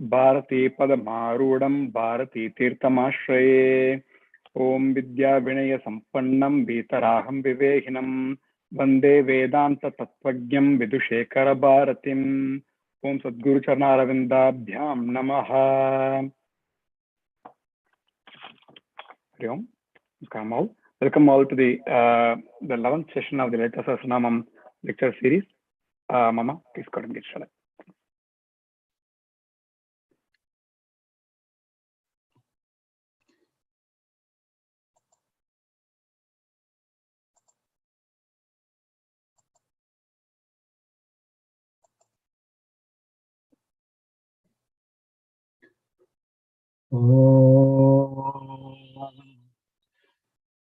Bharati Padamarudam Bharati Tirthamashraye. Om Vidya Vinaya Sampannam Vitaraham Vivehinam Vande Vedanta Tattvajnam Vidushekara Bharatim. Om Sadguru Charnaravindabhyam Namaha. Hari Om. Welcome all to the 11th session of the Lalitha Sahasranama lecture series. Mama, please go and get started.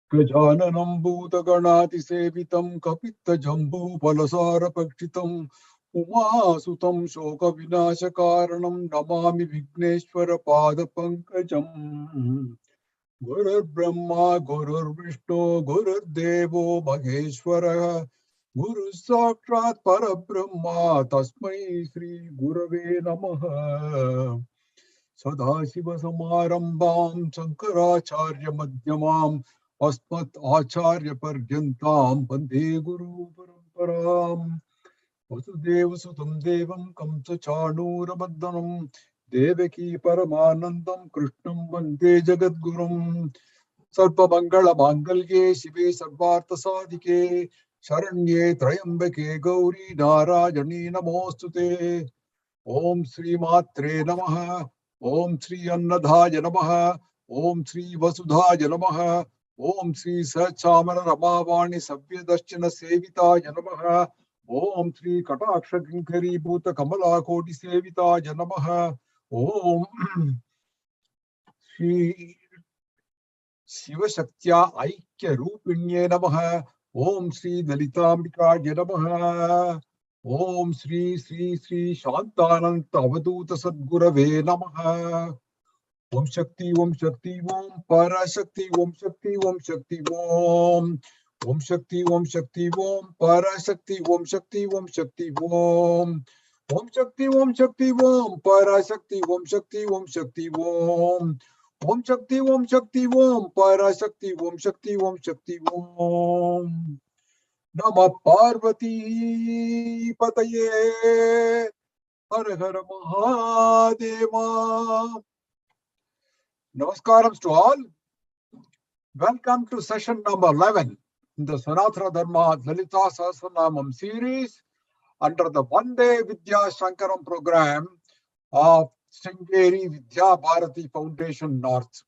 Gajananam bhutaganati sevitam kapita jambu palasara pakshitam umasutam shoka vinasha karanam namami Vigneshwara pada pankajam. Gurur Brahma, Gurur Vishnu, Gurur Devo Maheshwara, Guru Sakshat Parabrahma, Tasmai Sri Gurave Namaha. Sadashiva Samarambam Shankaracharya Madhyamam Asmat Acharya Paryantam Vande Guru Paramparam. Vasudeva Sutam Devam Kamsa Chanura Maddanam Devaki Paramanandam Krishnam Vande Jagadgurum. Sarva Mangala Mangalye Shive Sarvartha Sadike Sharanye Trayambake Gauri Narayani Namostute. Om Sri Matre Namaha. Om Sri Annadhaya Namaha. Om Sri Vasudhaya Namaha. Om Sri Sachamara Ramavani Savyadashchana Sevitaya Namaha. Om Sri Kataksha Kinkari Bhuta Kamala Koti Sevitaya Namaha. Om Sri Shiva Shaktya Aikya Rupinye Namaha. Om Sri Lalitambika Namaha. Om Sri Shantananta Avaduta Sadgurave Namaha. Om Shakti Om Parashakti Om Shakti Om. Om Shakti Om Parashakti Om Shakti Om. Om Shakti Om Parashakti Om Shakti Om. Om Shakti Om Parashakti Om Shakti Om. Namah Parvati Pataye Har Har Mahadeva. Namaskarams to all. Welcome to session number 11 in the Sanatana Dharma Lalitha Sahasranamam series under the Vande Vidya Shankaram program of Sringeri Vidya Bharati Foundation North.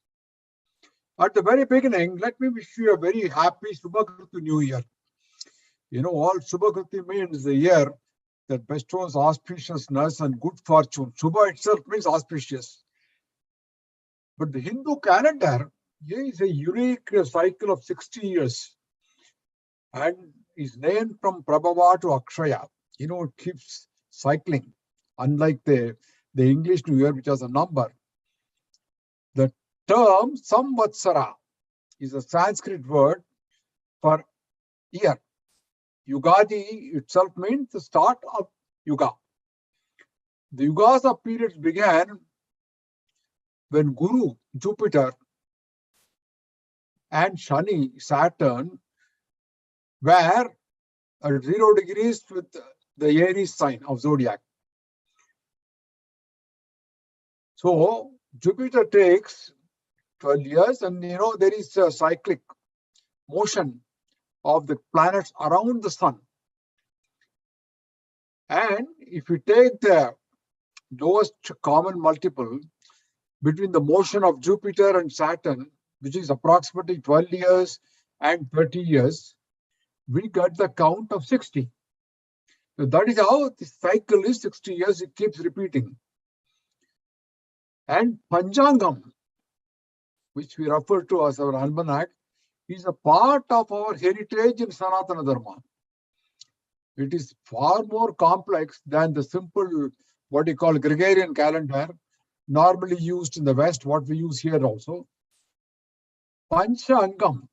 At the very beginning, let me wish you a very happy Subhakriti New Year. You know, all Subhakriti means the year that bestows auspiciousness and good fortune. Subha itself means auspicious. But the Hindu calendar is a unique cycle of 60 years and is named from Prabhava to Akshaya. You know, it keeps cycling, unlike the English New Year, which has a number. The term Samvatsara is a Sanskrit word for year. Yugadi itself means the start of Yuga. The Yugas of periods began when Guru, Jupiter, and Shani, Saturn, were at 0 degrees with the Aries sign of zodiac. So Jupiter takes 12 years, and you know there is a cyclic motion of the planets around the sun. And if you take the lowest common multiple between the motion of Jupiter and Saturn, which is approximately 12 years and 30 years, we get the count of 60. So that is how the cycle is 60 years, it keeps repeating. And Panchangam, which we refer to as our almanac, is a part of our heritage in Sanatana Dharma. It is far more complex than the simple, what you call Gregorian calendar, normally used in the West, what we use here also. Panchangam,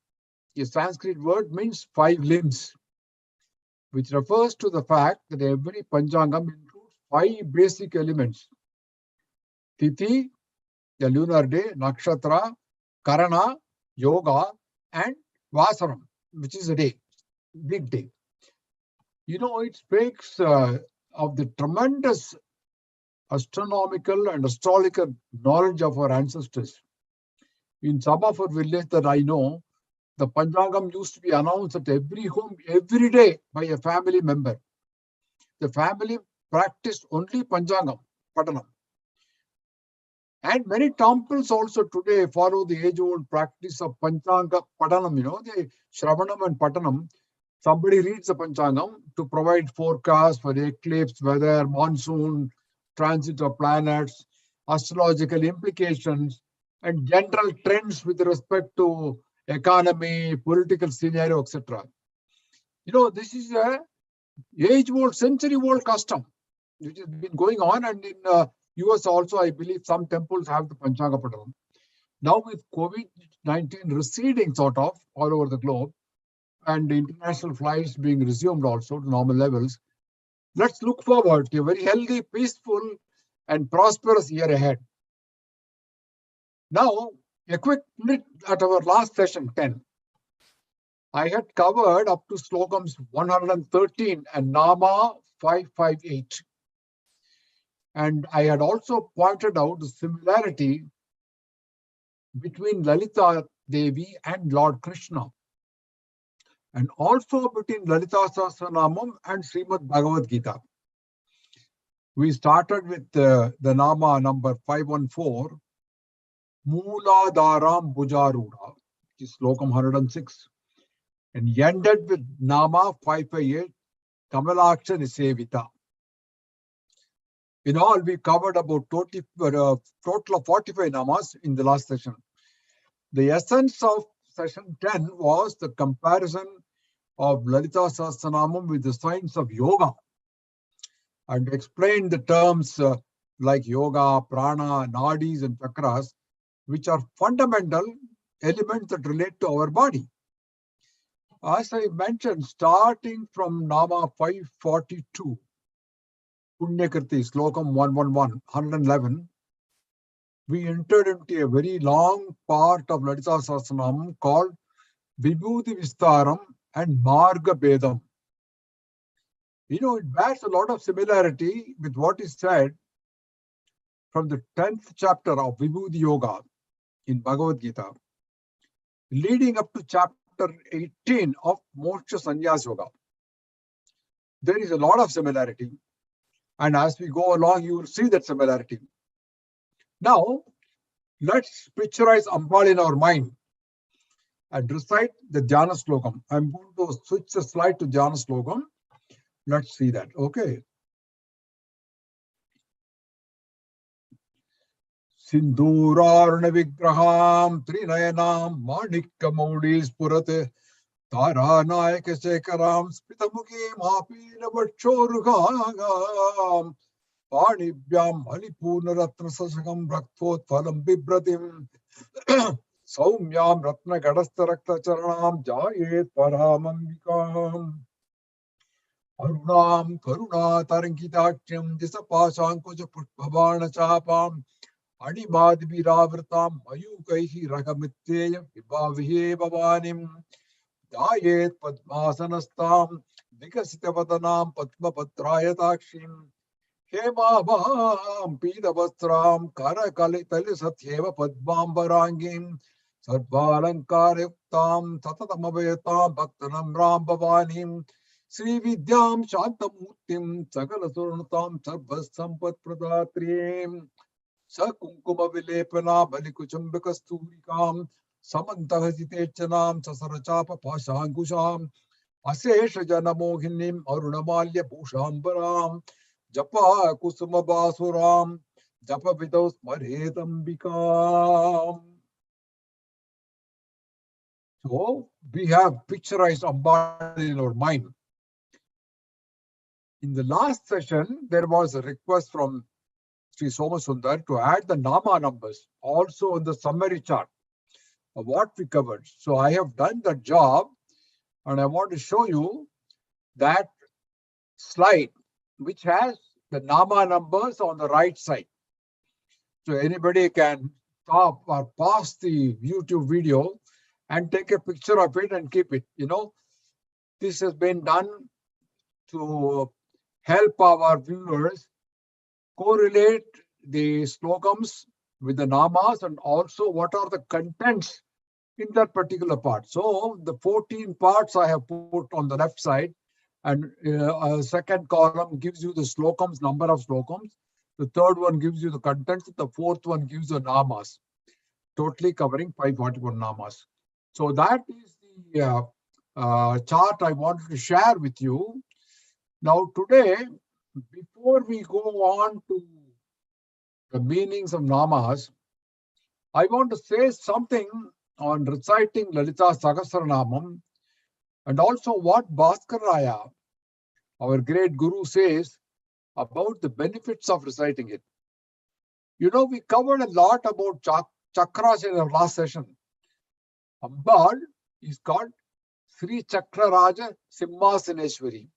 a Sanskrit word, means 5 limbs, which refers to the fact that every Panchangam includes 5 basic elements. Tithi, the lunar day, Nakshatra, Karana, Yoga, and Vasaram, which is a day, big day. You know, it speaks of the tremendous astronomical and astrological knowledge of our ancestors. In some of our villages that I know, the Panchangam used to be announced at every home every day by a family member. The family practiced only Panchangam, Patanam. And many temples also today follow the age-old practice of Panchanga Patanam, you know, the Shravanam and Patanam. Somebody reads the Panchangam to provide forecasts for the eclipse, weather, monsoon, transit of planets, astrological implications, and general trends with respect to economy, political scenario, etc. You know, this is a age-old, century-old custom which has been going on, and in US also, I believe some temples have the Panchanga Patanam. Now with COVID-19 receding sort of all over the globe, and international flights being resumed also to normal levels, let's look forward to a very healthy, peaceful, and prosperous year ahead. Now, a quick look at our last session 10. I had covered up to slokams 113 and Nama 558. And I had also pointed out the similarity between Lalita Devi and Lord Krishna, and also between Lalita Sahasranamam and Srimad Bhagavad Gita. We started with the Nama number 514, Mooladharam Bhujaruda, which is slokam 106, and ended with Nama 558, Kamalaksha Nisevita. In all, we covered about total of 45 namas in the last session. The essence of session 10 was the comparison of Lalita Sahasranamam with the science of yoga, and explained the terms like yoga, prana, nadis, and chakras, which are fundamental elements that relate to our body. As I mentioned, starting from Nama 542, Punyakriti, slokam 111, 111, we entered into a very long part of Lalita Sahasranamam called Vibhuti Vistaram and Marga Bedam. You know, it bears a lot of similarity with what is said from the 10th chapter of Vibhuti Yoga in Bhagavad Gita, leading up to chapter 18 of Moksha Sannyas Yoga. There is a lot of similarity. And as we go along, you will see that similarity. Now, let's picturize Ambal in our mind and recite the Dhyana Slokam. I'm going to switch the slide to Dhyana Slokam. Let's see that. Okay. Sindhurarna Vigraham Trinayanam Manikamaudis Purate Tara Nayaka Sekaram Spitamuki Mapina Vachorugam Panibhyam Malipurna Ratna Sasakam Rakthot Phalam Bibratim Saumyam Ratna Gadastha Rakta Charanam Jayet Paramambikam Arunam Karuna Tarankitachim Disapashankoja Putpavana Chapam Animadvi Ravrtam Mayukaihi Rakamitteya Vibavihe Bavanim Dayet Padmasanastam Vikasitavatanam Padmapatrayatakshim Hemabam Pidavastram Karakalitali Satyeva Padmambarangim Sarvalankarayktam Tatatamavetam Bhaktanam Ram Bhavanim Sri Vidyam Shantamurtim Sakala Surnatam Sarvas Sampat Pradatrim Sakunkuma Vilepana Balikuchambakasturikam Samantahasitechanam Sasarachapa Pashankusham Asesha Janamohinim Arunamalya Pushambaram Japa Kusuma Basuram Japa Vidaus Maretambikam. So we have picturized Ambal in our mind. In the last session, there was a request from Sri Somasundar to add the Nama numbers also on the summary chart of what we covered. So I have done that job, and I want to show you that slide which has the Nama numbers on the right side. So anybody can stop or pause the YouTube video and take a picture of it and keep it. This has been done to help our viewers correlate the slokams with the namas and also what are the contents in that particular part. So the 14 parts I have put on the left side, and a second column gives you the slokams, number of slokams. The third one gives you the contents. The fourth one gives the namas, totally covering 541 namas. So that is the chart I wanted to share with you. Now today, before we go on to the meanings of namas, I want to say something on reciting Lalitha Sahasranamam and also what Bhaskaraya, our great guru, says about the benefits of reciting it. We covered a lot about chakras in our last session. Ambal is called Sri Chakra Raja Simhasaneshwari.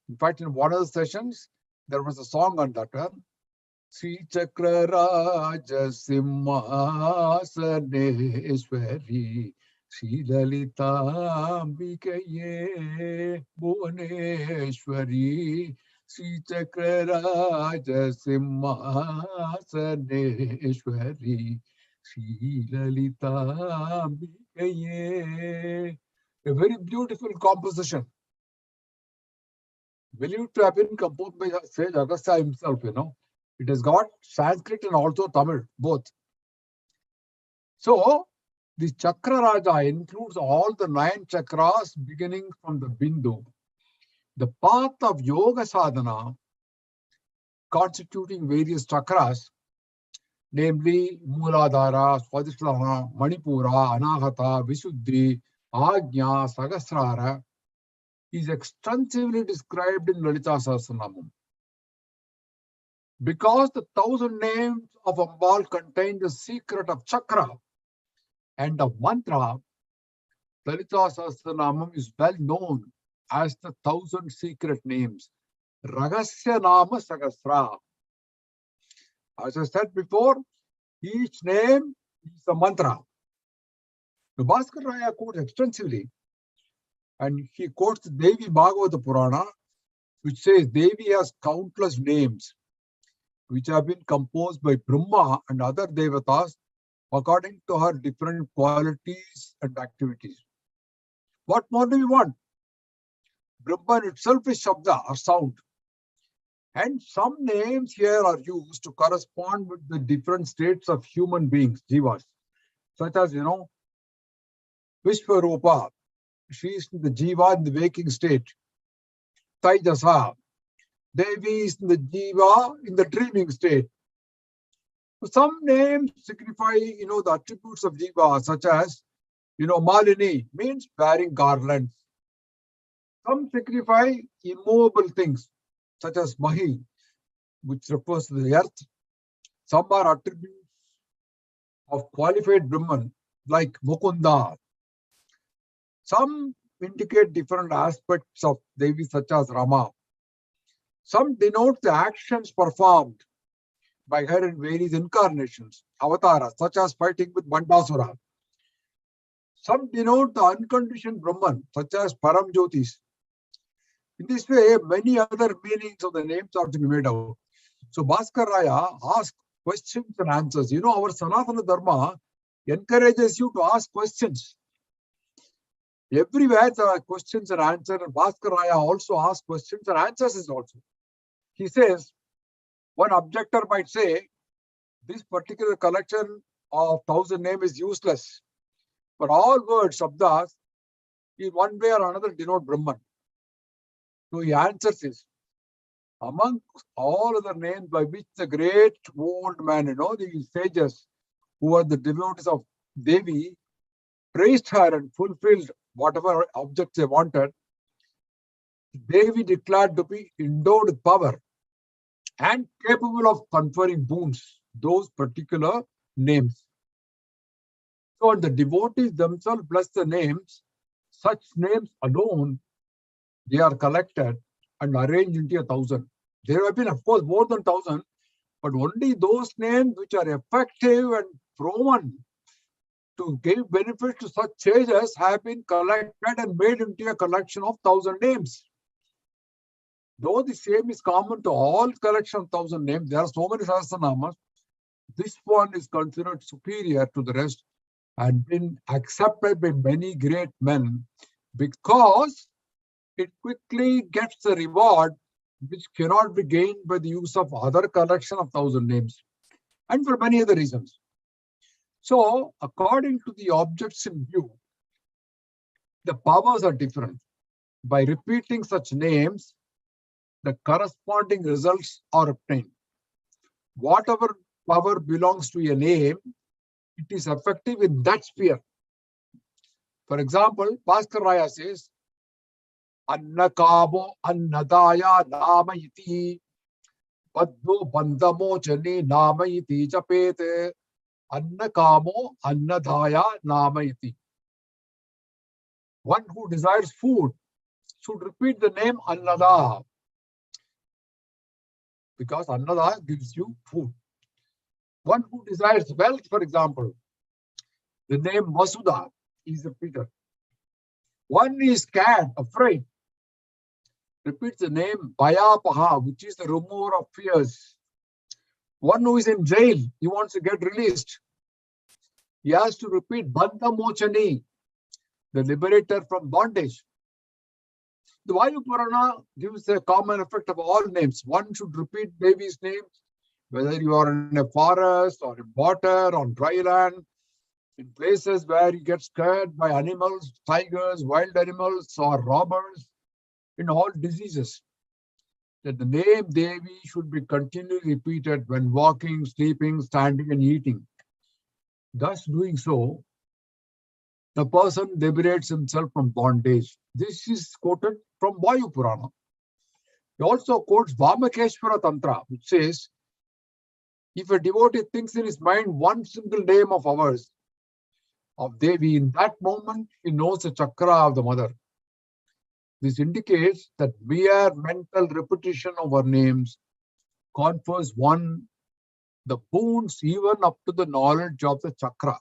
In fact, in one of the sessions, there was a song on that one. Sri Chakra Raja Simhasaneshwari Sri Lalita Ambikaye Bhuvaneshwari Sri Chakra Raja Simhasaneshwari Sri Lalita Ambikaye. A very beautiful composition. Believed to have been composed by Sage Agastya himself, It has got Sanskrit and also Tamil, both. So, the Chakra Raja includes all the 9 chakras beginning from the Bindu. The path of Yoga Sadhana, constituting various chakras, namely Mooladhara, Swadhisthana, Manipura, Anahata, Visuddhi, Ajna, Sahasrara, is extensively described in Lalita Sahasranamam. Because the 1,000 names of Ambal contain the secret of chakra and of mantra, Lalita Sahasranamam is well known as the 1,000 secret names. Ragasya Nama Sahasra. As I said before, each name is a mantra. The Bhaskaraya quotes extensively, and he quotes the Devi Bhagavata Purana, which says Devi has countless names, which have been composed by Brahma and other Devatas according to her different qualities and activities. What more do we want? Brahman itself is Shabda or sound. And some names here are used to correspond with the different states of human beings, jivas, such as, Vishwarupa, she is the jiva in the waking state. Taijasa, Devi is the jiva in the dreaming state. Some names signify, the attributes of jiva, such as, Malini means wearing garlands. Some signify immovable things, such as Mahi, which refers to the earth. Some are attributes of qualified Brahman, like Mukunda. Some indicate different aspects of Devi, such as Rama. Some denote the actions performed by her in various incarnations, avatara, such as fighting with Bandasura. Some denote the unconditioned Brahman, such as Param Jyotis. In this way, many other meanings of the names are to be made out. So Bhaskaraya asks questions and answers. Our Sanatana Dharma encourages you to ask questions. Everywhere there are questions and answers, and Bhaskaraya also asks questions and answers also. He says, one objector might say, this particular collection of 1,000 names is useless. For all words, Shabdas, in one way or another denote Brahman. So he answers this. Among all other names by which the great old man, the sages who are the devotees of Devi, praised her and fulfilled whatever objects they wanted, Devi declared to be endowed with power and capable of conferring boons, those particular names. So the devotees themselves bless the names. Such names alone, they are collected and arranged into 1,000. There have been, of course, more than 1,000, but only those names which are effective and proven to give benefit to such sages have been collected and made into a collection of 1,000 names. Though the same is common to all collection of 1,000 names, there are so many Sahasranamas. This one is considered superior to the rest and been accepted by many great men because it quickly gets the reward which cannot be gained by the use of other collection of 1,000 names, and for many other reasons. So, according to the objects in view, the powers are different. By repeating such names, the corresponding results are obtained. Whatever power belongs to a name, it is effective in that sphere. For example, Bhaskaraya says, Annakamo Annadaya Namayiti Paddo Bandamochani Namayiti Japete Annakamo Annadaya Namayiti. One who desires food should repeat the name Annada, because Annada gives you food. One who desires wealth, for example, the name Masuda is repeated. One is scared, afraid, repeats the name Bhayapaha, which is the remover of fears. One who is in jail, he wants to get released. He has to repeat Bandha Mochani, the liberator from bondage. The Vayu Purana gives a common effect of all names. One should repeat baby's name, whether you are in a forest or in water, on dry land, in places where you get scared by animals, tigers, wild animals, or robbers, in all diseases. That the name Devi should be continually repeated when walking, sleeping, standing, and eating. Thus doing so, the person liberates himself from bondage. This is quoted from Vayu Purana. He also quotes Vamakeshwara Tantra, which says, if a devotee thinks in his mind one single name of ours, of Devi, in that moment he knows the chakra of the mother. This indicates that mere mental repetition of our names confers one the boons even up to the knowledge of the chakra.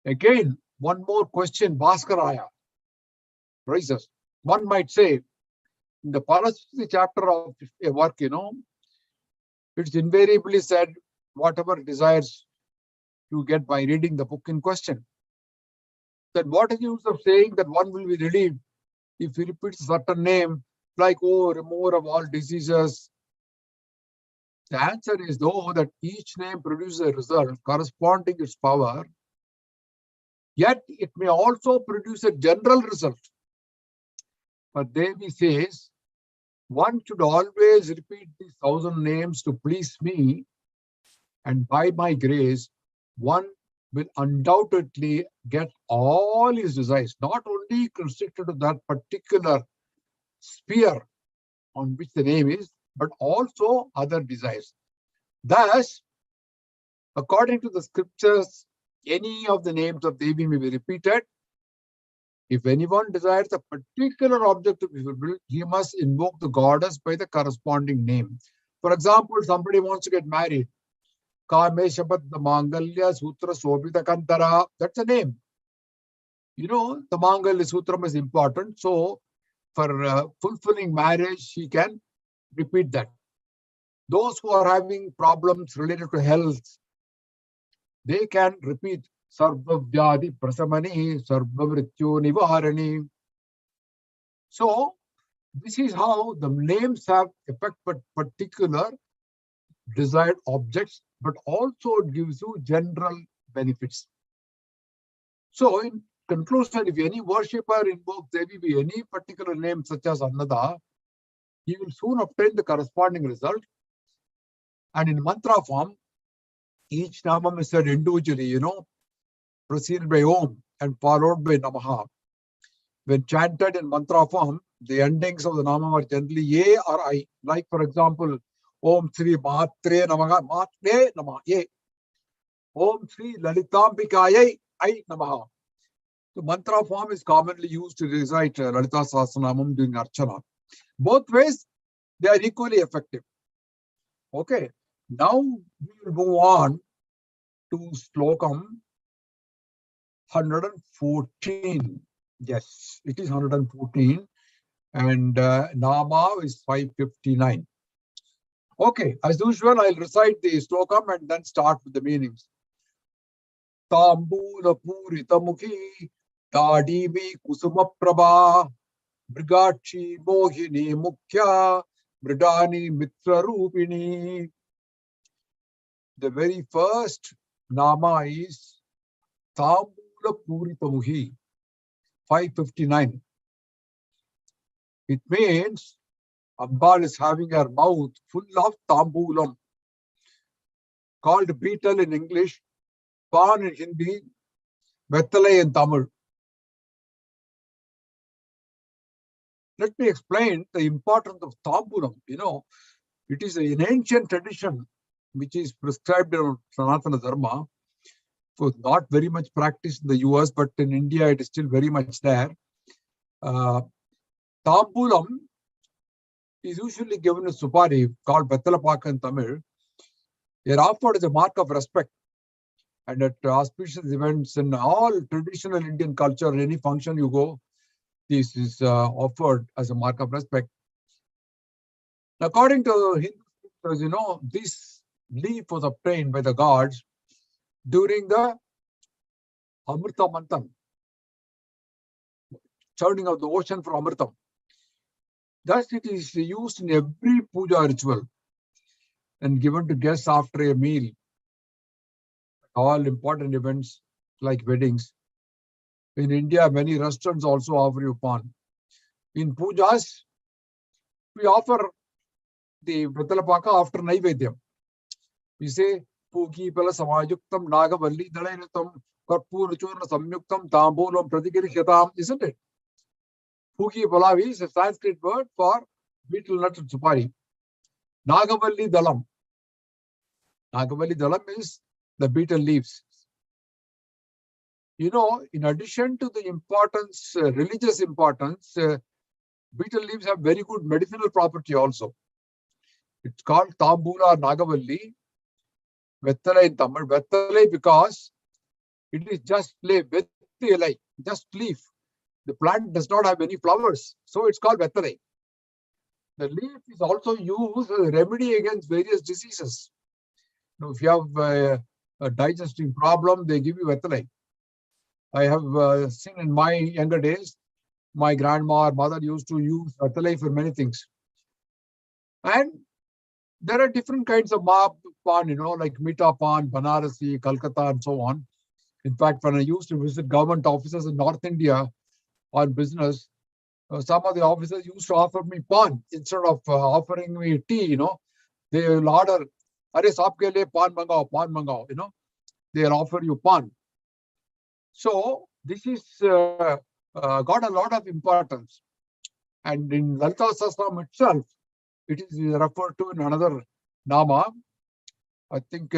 Again, one more question Bhaskaraya raises. One might say, in the Parasakti chapter of a work, it's invariably said, whatever desires you get by reading the book in question. Then what is the use of saying that one will be relieved if he repeats a certain name, like, oh, remover of all diseases? The answer is, though, that each name produces a result corresponding to its power, yet it may also produce a general result. But Devi says, one should always repeat these 1,000 names to please me, and by my grace, one will undoubtedly get all his desires, not only constricted to that particular sphere on which the name is, but also other desires. Thus, according to the scriptures, any of the names of Devi may be repeated. If anyone desires a particular object to be fulfilled, he must invoke the goddess by the corresponding name. For example, somebody wants to get married. Kameshabad Mangalya Sutra Sobhita Kantara. That's a name. The Mangalya Sutra is important. So, for fulfilling marriage, he can repeat that. Those who are having problems related to health, they can repeat Sarva Vyadi Prasamani, Sarva Mrityu Nivarani. So, this is how the names have effect but particular desired objects, but also it gives you general benefits. So, in conclusion, if any worshipper invokes Devi by any particular name such as Annada, he will soon obtain the corresponding result. And in mantra form, each namam is said individually, preceded by Om and followed by Namaha. When chanted in mantra form, the endings of the namam are generally Ye or I. Like, for example, Om Sri Matre Namaha, Matre Namaha, Ye. Om Sri Lalitambikaye, I Namaha. The mantra form is commonly used to recite Lalitha Sahasranama during Archana. Both ways, they are equally effective. Okay. Now we will move on to Slokam 114. Yes, it is 114. And Nama is 559. Okay, as usual, I'll recite the Slokam and then start with the meanings. Tambula Purita Mukhi, Tadivi Kusuma Prabha, Brigachi Mohini Mukhya, Bridani Mitra Rupini. The very first Nama is Tambula Purita Mukhi, 559. It means Ambal is having her mouth full of tambulam, called beetle in English, pan in Hindi, vettalai in Tamil. Let me explain the importance of tambulam. You know, it is an ancient tradition which is prescribed in Sanatana Dharma. So not very much practiced in the US, but in India it is still very much there. Tambulam is usually given a supari called Bettalapaka in Tamil. They are offered as a mark of respect. And at auspicious events in all traditional Indian culture, any function you go, this is offered as a mark of respect. According to Hindu scriptures, you know, this leaf was obtained by the gods during the Amrita Manthan, churning of the ocean for Amritam. Thus, it is used in every puja ritual and given to guests after a meal. All important events like weddings. In India, many restaurants also offer you pan. In pujas, we offer the Bettalapaka after Naivedyam. We say, Puki Pala Samayuktam Nagavalli Dalainatam Karpur Churna Samyuktam Tambulam Pratikirikyatam, isn't it? Puki Palavi is a Sanskrit word for beetle nut and supari. Nagavalli Dalam. Nagavalli Dalam is the beetle leaves. You know, in addition to the importance, religious importance, beetle leaves have very good medicinal property also. It's called Tambula Nagavalli, Vettalai in Tamil. Vettalai because it is just leaf, just leaf. The plant does not have any flowers, so it's called Vettalai. The leaf is also used as a remedy against various diseases. Now, if you have a digestive problem, they give you Vettalai. I have seen in my younger days, my grandma or mother used to use Vettalai for many things. And there are different kinds of pan, you know, like Mita pan, Banarasi, Calcutta, and so on. In fact, when I used to visit government offices in North India on business, some of the officers used to offer me pan instead of offering me tea, you know. They will order, Are saab ke liye pan mangao, you know. They'll offer you pan. So this is got a lot of importance. And in Lalita Sahasranama itself, it is referred to in another Nama. I think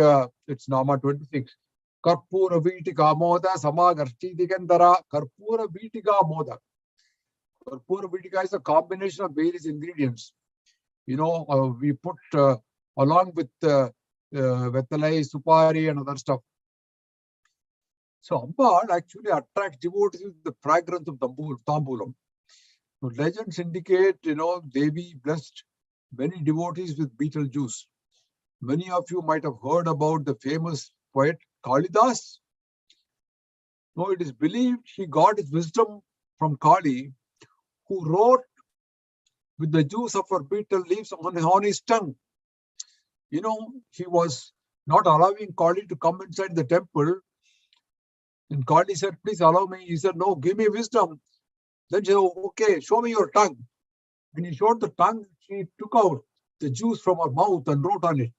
it's Nama 26. Karpura Vitika Moda Samagarti Digandara Karpura Vitika Moda. Karpura Vitika is a combination of various ingredients. You know, we put along with Vettalai, Supari, and other stuff. So Ambal actually attracts devotees with the fragrance of Tambulam. So legends indicate, you know, Devi blessed many devotees with beetle juice. Many of you might have heard about the famous poet Kalidas. No, it is believed he got his wisdom from Kali, who wrote with the juice of her beetle leaves on his tongue. You know, he was not allowing Kali to come inside the temple. And Kali said, please allow me. He said, no, give me wisdom. Then she said, okay, show me your tongue. When he showed the tongue, she took out the juice from her mouth and wrote on it.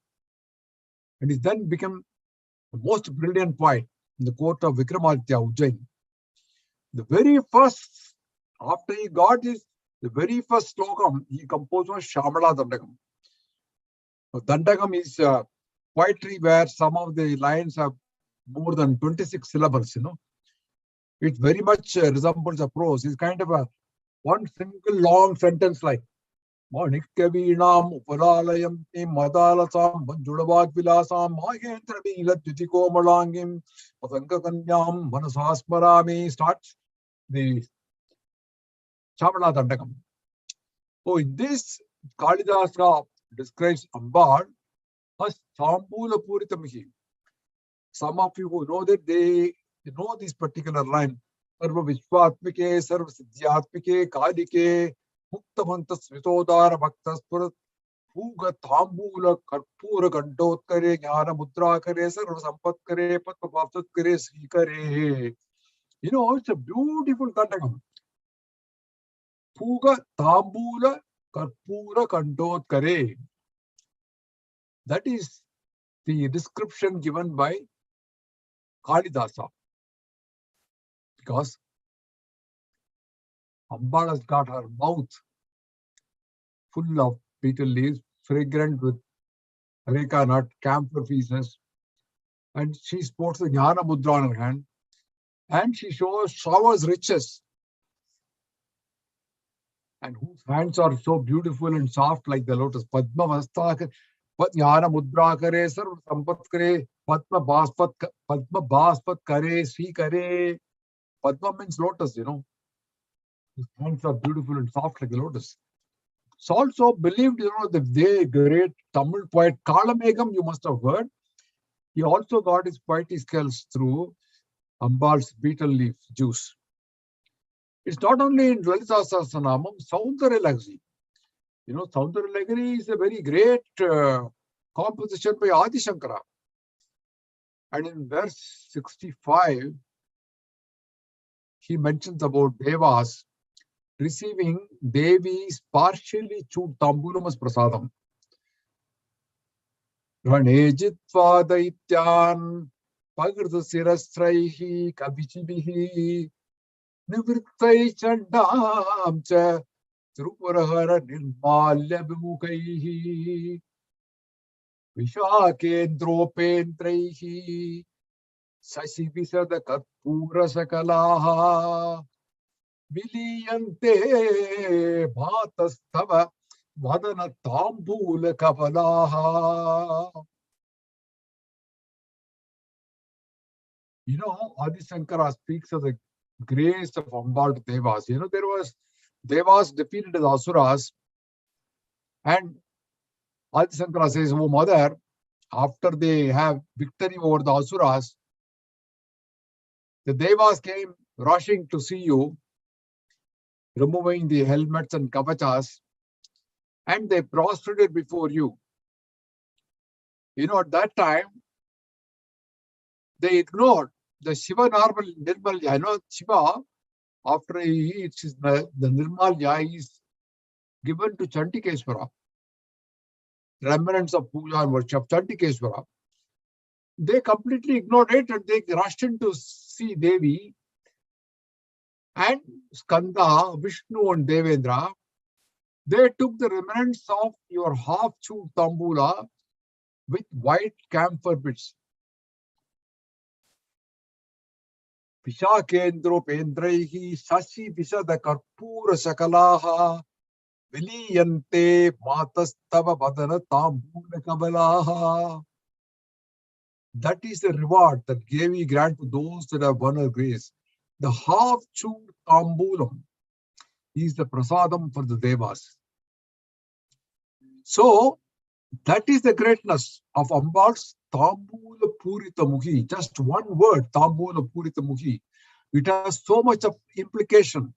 And he then became the most brilliant poet in the court of Vikramaditya, Ujjain. The very first, after he got the very first slokam he composed was Shamala Dandakam. Now, Dandakam is poetry where some of the lines have more than 26 syllables, you know. It very much resembles a prose. It's kind of a one single long sentence like. Manikkavinam Upalalayamti Madalasam Manjudavagvilasam Mahendra Vilatitikomalangim Pasankakanyam Manasasmarami starts the Chamana Dandakam. So in this, Kalidasa describes Ambal as Sambula Puritamihi. Some of you who know that they know this particular line. Sarva Vishwatmike, Sarva Siddhyatmike, Kalike, Muktamanta Svitodara Bhaktaspurat, Puga Thambula, Karpura Gandotkare, Jnana Mudra Kare, Sarva Sampat Kare, Patma Bhaptat Kare, Sri Kare. You know, it's a beautiful Kandakam. Puga Thambula, Karpura Gandotkare. That is the description given by Kalidasa. Because Ambal has got her mouth full of betel leaves, fragrant with areca nut, camphor pieces, and she sports the Jnana Mudra on her hand, and she showers riches, and whose hands are so beautiful and soft like the lotus. Padma Vasta Jnana Mudra Kare, Sarva Sampat Kare, Padma Bhaspat Kare, Sri Kare. Padma means lotus, you know. His hands are beautiful and soft like a lotus. It's also believed, you know, the great Tamil poet Kalamegam, you must have heard. He also got his poetic skills through Ambal's betel leaf juice. It's not only in Lalitha Sahasranama, Soundarya-Lagari. You know, Soundarya-Lagari is a very great composition by Adi Shankara. And in verse 65, he mentions about Devas receiving Devi's partially chewed tambulam as prasadam. Ranejitva daityan pagrta sirasraihi kavichibihi nivrittai chandam cha trupurahara nirmalya bimukaihi vishakendropentraihi sasivisada karpura sakalaha Viliyante bhatastava vadana tambula kavalaha. You know, Adi Shankara speaks of the grace of Ambal to Devas. You know, there was Devas defeated as Asuras, and Adi Shankara says, "Oh mother, after they have victory over the Asuras, the Devas came rushing to see you, removing the helmets and kavachas, and they prostrated before you. You know, at that time, they ignored the Shiva normal Nirmalya. You know, Shiva, after he eats the Nirmalya, is given to Chantikeshwara, remnants of puja and worship of Chantikeshwara. They completely ignored it and they rushed in to see Devi. And Skanda, Vishnu and Devendra, they took the remnants of your half-chewed tambula with white camphor bits. Vishakendro pendraihi sasi visada karpura sakalaha viliyante matastava badana tambula kabalaha. That is the reward that Devi grant to those that have won her grace. The half-chewed tambulam is the prasadam for the Devas. So, that is the greatness of Ambal's Tambula Purita Mukhi. Just one word, Tambula Purita Mukhi. It has so much of implication.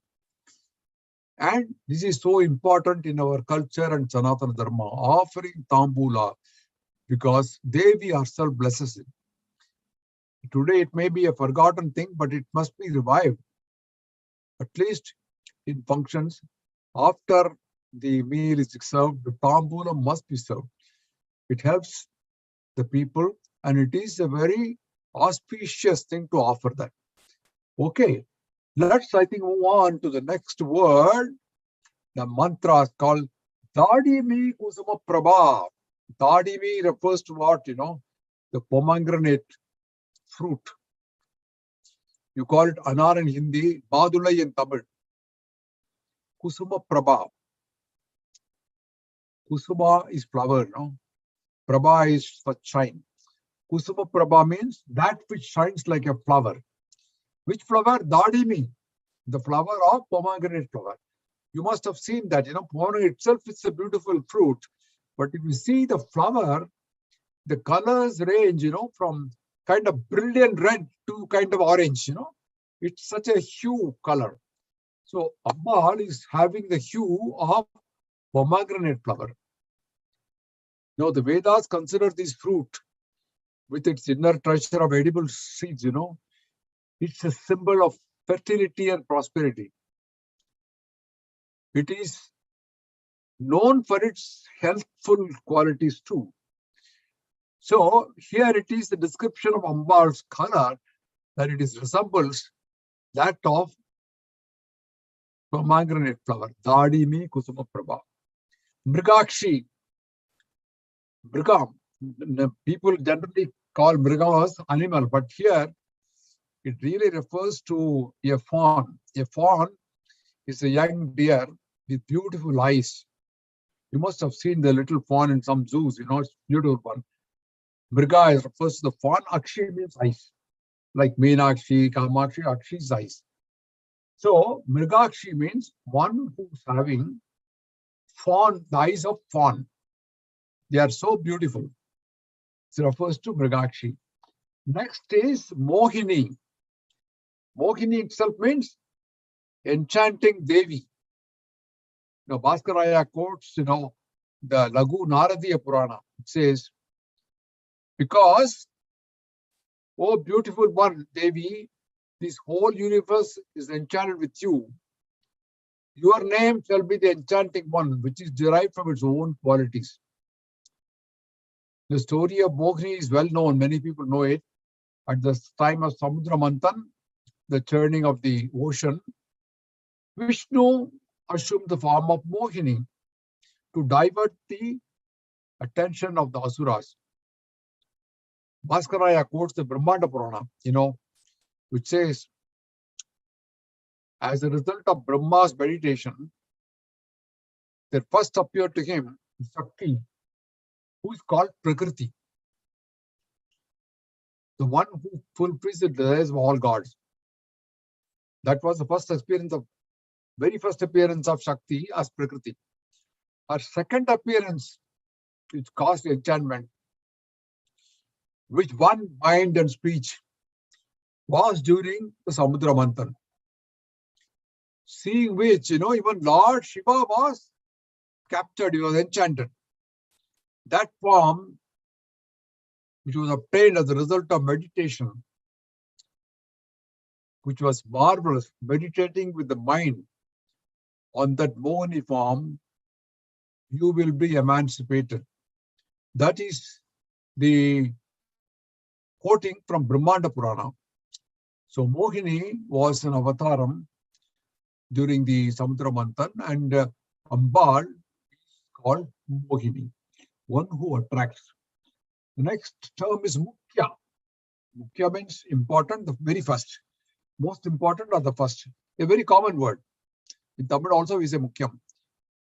And this is so important in our culture and Sanatana Dharma, offering Tambula, because Devi herself blesses it. Today it may be a forgotten thing, but it must be revived. At least in functions, after the meal is served, the Tambula must be served. It helps the people, and it is a very auspicious thing to offer that. Okay, let's, I think, move on to the next word. The mantra is called Dadimi Kusuma Prabha. Dadimi refers to what? You know, the pomegranate fruit. You call it anar in Hindi, Badulai in Tamil. Kusuma Prabha. Kusuma is flower, no? Prabha is for shine. Kusuma Prabha means that which shines like a flower. Which flower? Dadimi, the flower of pomegranate flower. You must have seen that, pomegranate itself is a beautiful fruit. But if you see the flower, the colors range, from kind of brilliant red to kind of orange, It's such a hue color. So Ambal is having the hue of pomegranate flower. Now the Vedas consider this fruit with its inner treasure of edible seeds, It's a symbol of fertility and prosperity. It is known for its healthful qualities too. So here it is the description of Ambal's color, that it resembles that of pomegranate flower. Dadimi Kusuma Prabha. Mrigakshi. Mrigam. People generally call Mrigam as animal, but here it really refers to a fawn. A fawn is a young deer with beautiful eyes. You must have seen the little fawn in some zoos, it's a beautiful one. Mriga refers to the fawn. Akshi means eyes. Like Meenakshi, Kamakshi, Akshi's eyes. So, Mrigakshi means one who's having fawn, the eyes of fawn. They are so beautiful. It refers to Mrigakshi. Next is Mohini. Mohini itself means enchanting Devi. Bhaskaraya quotes, the Laghu Naradiya Purana. It says, because, oh beautiful one, Devi, this whole universe is enchanted with you. Your name shall be the enchanting one, which is derived from its own qualities. The story of Mohini is well known. Many people know it. At the time of Samudra Manthan, the churning of the ocean, Vishnu assumed the form of Mohini to divert the attention of the Asuras. Bhaskaraya quotes the Brahmanda Purana, which says, as a result of Brahma's meditation, there first appeared to him Shakti, who is called Prakriti, the one who fulfills the desires of all gods. That was the very first appearance of Shakti as Prakriti. Her second appearance, which caused enchantment, which won mind and speech, was during the Samudra Manthan. Seeing which, even Lord Shiva was captured, he was enchanted. That form, which was obtained as a result of meditation, which was marvelous, meditating with the mind on that Mohini form, you will be emancipated. That is the quoting from Brahmanda Purana. So Mohini was an avataram during the Samudra Manthan, and Ambal is called Mohini, one who attracts. The next term is Mukhya. Mukhya means important, the very first. Most important or the first. A very common word. In Tamil also we say Mukhyam.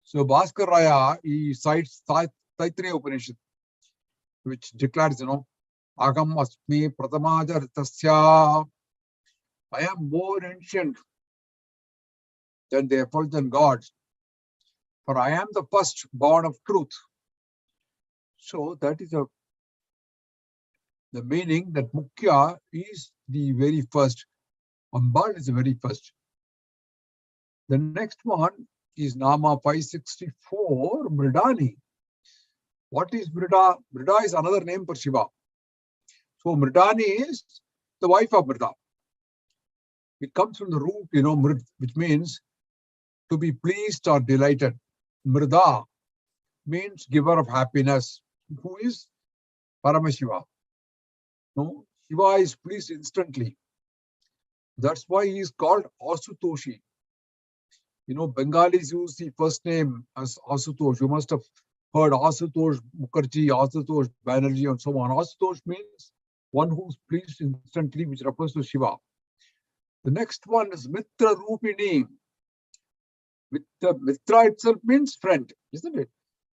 So Bhaskaraya, he cites Taittiriya Upanishad, which declares, Agam Asmi Pratamajartasya. I am more ancient than the effulgent gods, for I am the first born of truth. So that is the meaning that Mukhya is the very first. Ambal is the very first. The next one is Nama 564, Mridani. What is Mrida? Mrida is another name for Shiva. So Mridani is the wife of Mrida. It comes from the root, Mrid, which means to be pleased or delighted. Mrida means giver of happiness, who is Paramashiva. No, Shiva is pleased instantly. That's why he is called Asutoshi. Bengalis use the first name as Asutosh. You must have heard Asutosh Mukherjee, Asutosh Banerjee, and so on. Asutosh means one who is pleased instantly, which refers to Shiva. The next one is Mitra Rupini. Mitra itself means friend, isn't it?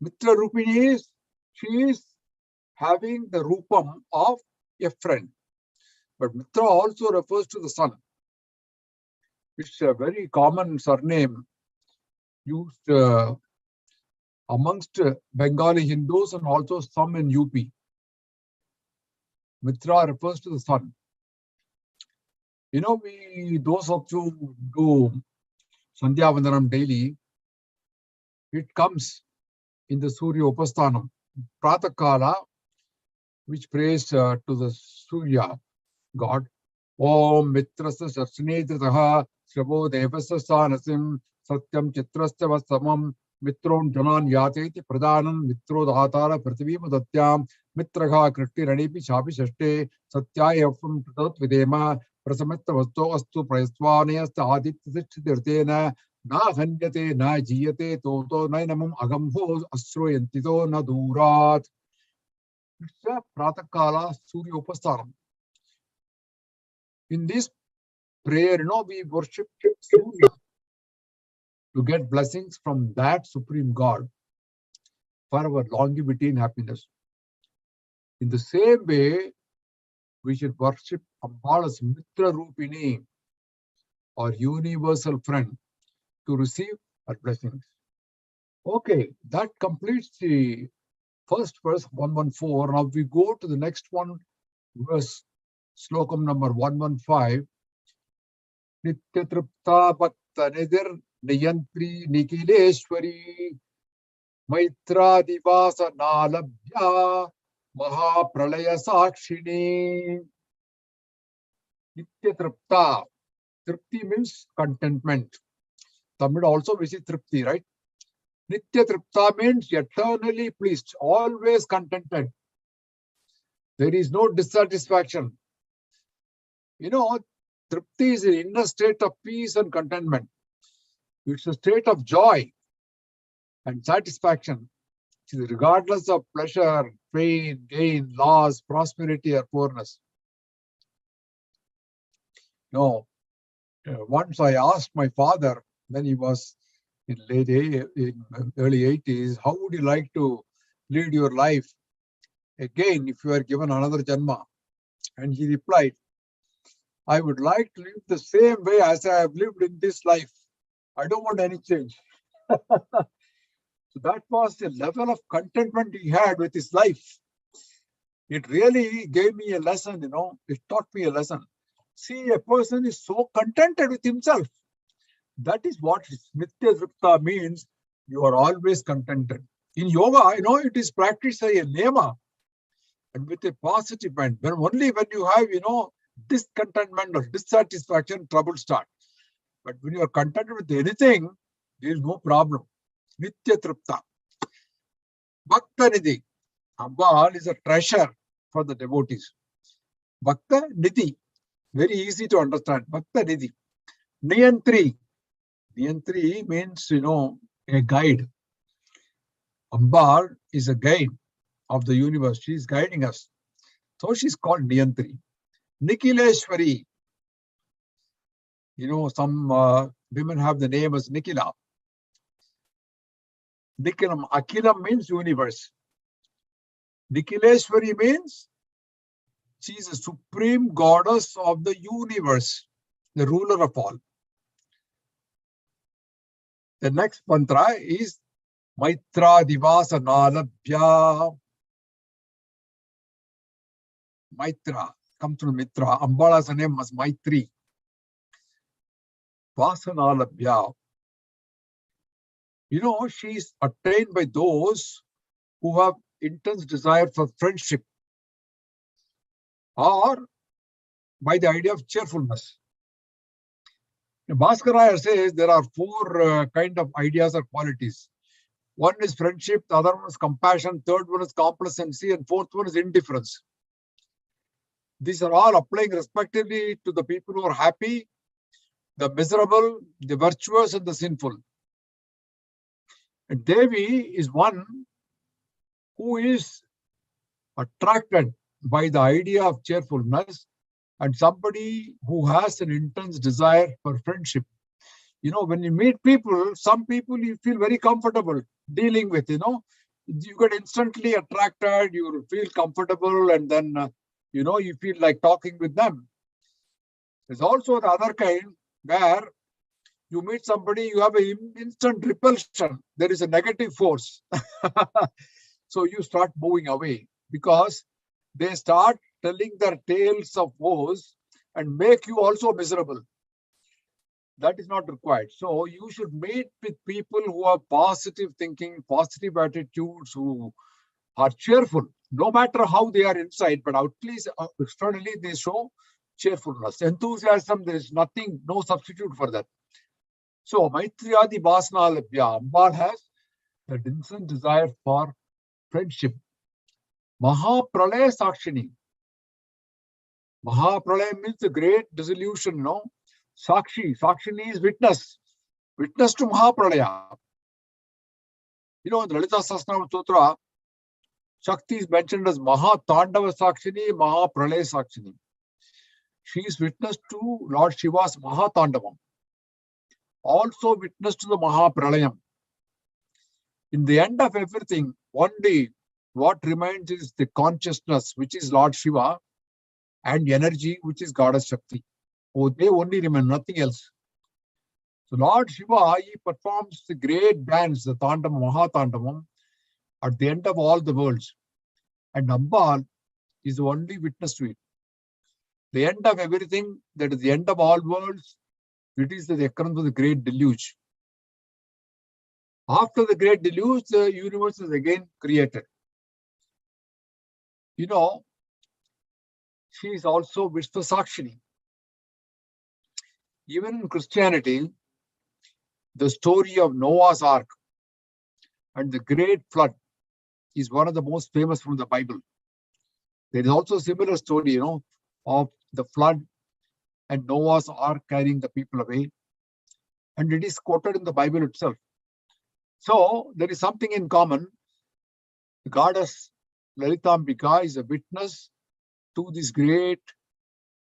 Mitra Rupini is, she is having the Rupam of a friend. But Mitra also refers to the sun. It's a very common surname used amongst Bengali Hindus and also some in UP. Mitra refers to the sun. You know, those of you who do Sandhya Vandanam daily, it comes in the Surya Upasthanam, Pratakala, which prays to the Surya God. Om Mitrasa Sarsnetrataha Shravo Devasa Sanasim Satyam Chitrasya Vasamam Mitron Janan Yateti Pradhanam Mitro Dhatara Prithivima Datyam Mitraha Krishti Ranipi Shapi Shashte Satyayafam Pratat Videma Prasametta Vasto Astu Prayaswanayasta Aditya Siddhirtena Na Hanyate Na Jiyate Toto Nainamam Agamho Asroyantito Na Durat. It's a Pratakala Surya Upasthanam. In this prayer, we worship Surya to get blessings from that Supreme God for our longevity and happiness. In the same way, we should worship Ambala's Mitra Rupini, or universal friend, to receive our blessings. Okay, that completes the first verse, 114. Now we go to the next one, verse. Slokam number 115. Nityatripta Bhakta Nidir Niyantri Nikileshwari Maitra Divasa Nalabhya Maha Pralaya Sakshini. Nityatripta. Tripti means contentment. Tamil also we say Tripti, right? Nityatripta means eternally pleased, always contented. There is no dissatisfaction. You know, Tripti is an inner state of peace and contentment. It's a state of joy and satisfaction, regardless of pleasure, pain, gain, loss, prosperity, or poorness. No. Once I asked my father, when he was in early 80s, how would you like to lead your life again if you are given another janma? And he replied, I would like to live the same way as I have lived in this life. I don't want any change. So that was the level of contentment he had with his life. It really gave me a lesson, it taught me a lesson. See, a person is so contented with himself. That is what Nitya Tripta means. You are always contented. In yoga, it is practiced as a niyama and with a positive mind. Only when you have, discontentment or dissatisfaction, trouble starts. But when you are contented with anything, there is no problem. Nitya Tripta. Bhakta Nidhi. Ambal is a treasure for the devotees. Bhakta Nidhi. Very easy to understand. Bhakta Nidhi. Niyantri. Niyantri means, a guide. Ambal is a guide of the universe. She is guiding us. So she is called Niyantri. Nikileshwari. Some women have the name as Nikila. Nikilam, Akilam means universe. Nikileshwari means she is the supreme goddess of the universe, the ruler of all. The next mantra is Maitra Divasa Nalabhya. Maitra comes from Mitra. Ambala's name was Maitri. Vasanalabhya. She is attained by those who have intense desire for friendship or by the idea of cheerfulness. Bhaskaraya says there are four kind of ideas or qualities. One is friendship, the other one is compassion, third one is complacency, and fourth one is indifference. These are all applying respectively to the people who are happy, the miserable, the virtuous, and the sinful. And Devi is one who is attracted by the idea of cheerfulness and somebody who has an intense desire for friendship. When you meet people, some people you feel very comfortable dealing with, you get instantly attracted, you feel comfortable, and then, you feel like talking with them. There's also the other kind where you meet somebody, you have an instant repulsion. There is a negative force. So you start moving away because they start telling their tales of woes and make you also miserable. That is not required. So you should meet with people who have positive thinking, positive attitudes, who are cheerful, no matter how they are inside, but at least externally they show cheerfulness. Enthusiasm, there is nothing, no substitute for that. So Maitriyadi Vasana Labhya, Ambal has that instant desire for friendship. Maha Pralaya Sakshini. Maha Pralaya means the great dissolution, no? Sakshi. Sakshini is witness. Witness to Maha Pralaya. In the Lalitha Sahasranama Sutra, Shakti is mentioned as Maha Tandava Sakshini, Maha Pralaya Sakshini. She is witness to Lord Shiva's Maha Tandavam. Also witness to the Maha Pralayam. In the end of everything, one day, what remains is the consciousness, which is Lord Shiva, and energy, which is Goddess Shakti. Oh, they only remain, nothing else. So Lord Shiva, he performs the great dance, the Tandavam, Maha Tandavam, at the end of all the worlds. And Ambal is the only witness to it. The end of everything, that is the end of all worlds, it is the occurrence of the great deluge. After the great deluge, the universe is again created. She is also Vishwasakshini. Even in Christianity, the story of Noah's Ark and the great flood is one of the most famous from the Bible. There is also a similar story, of the flood and Noah's Ark carrying the people away. And it is quoted in the Bible itself. So there is something in common. The goddess Lalitambika is a witness to this great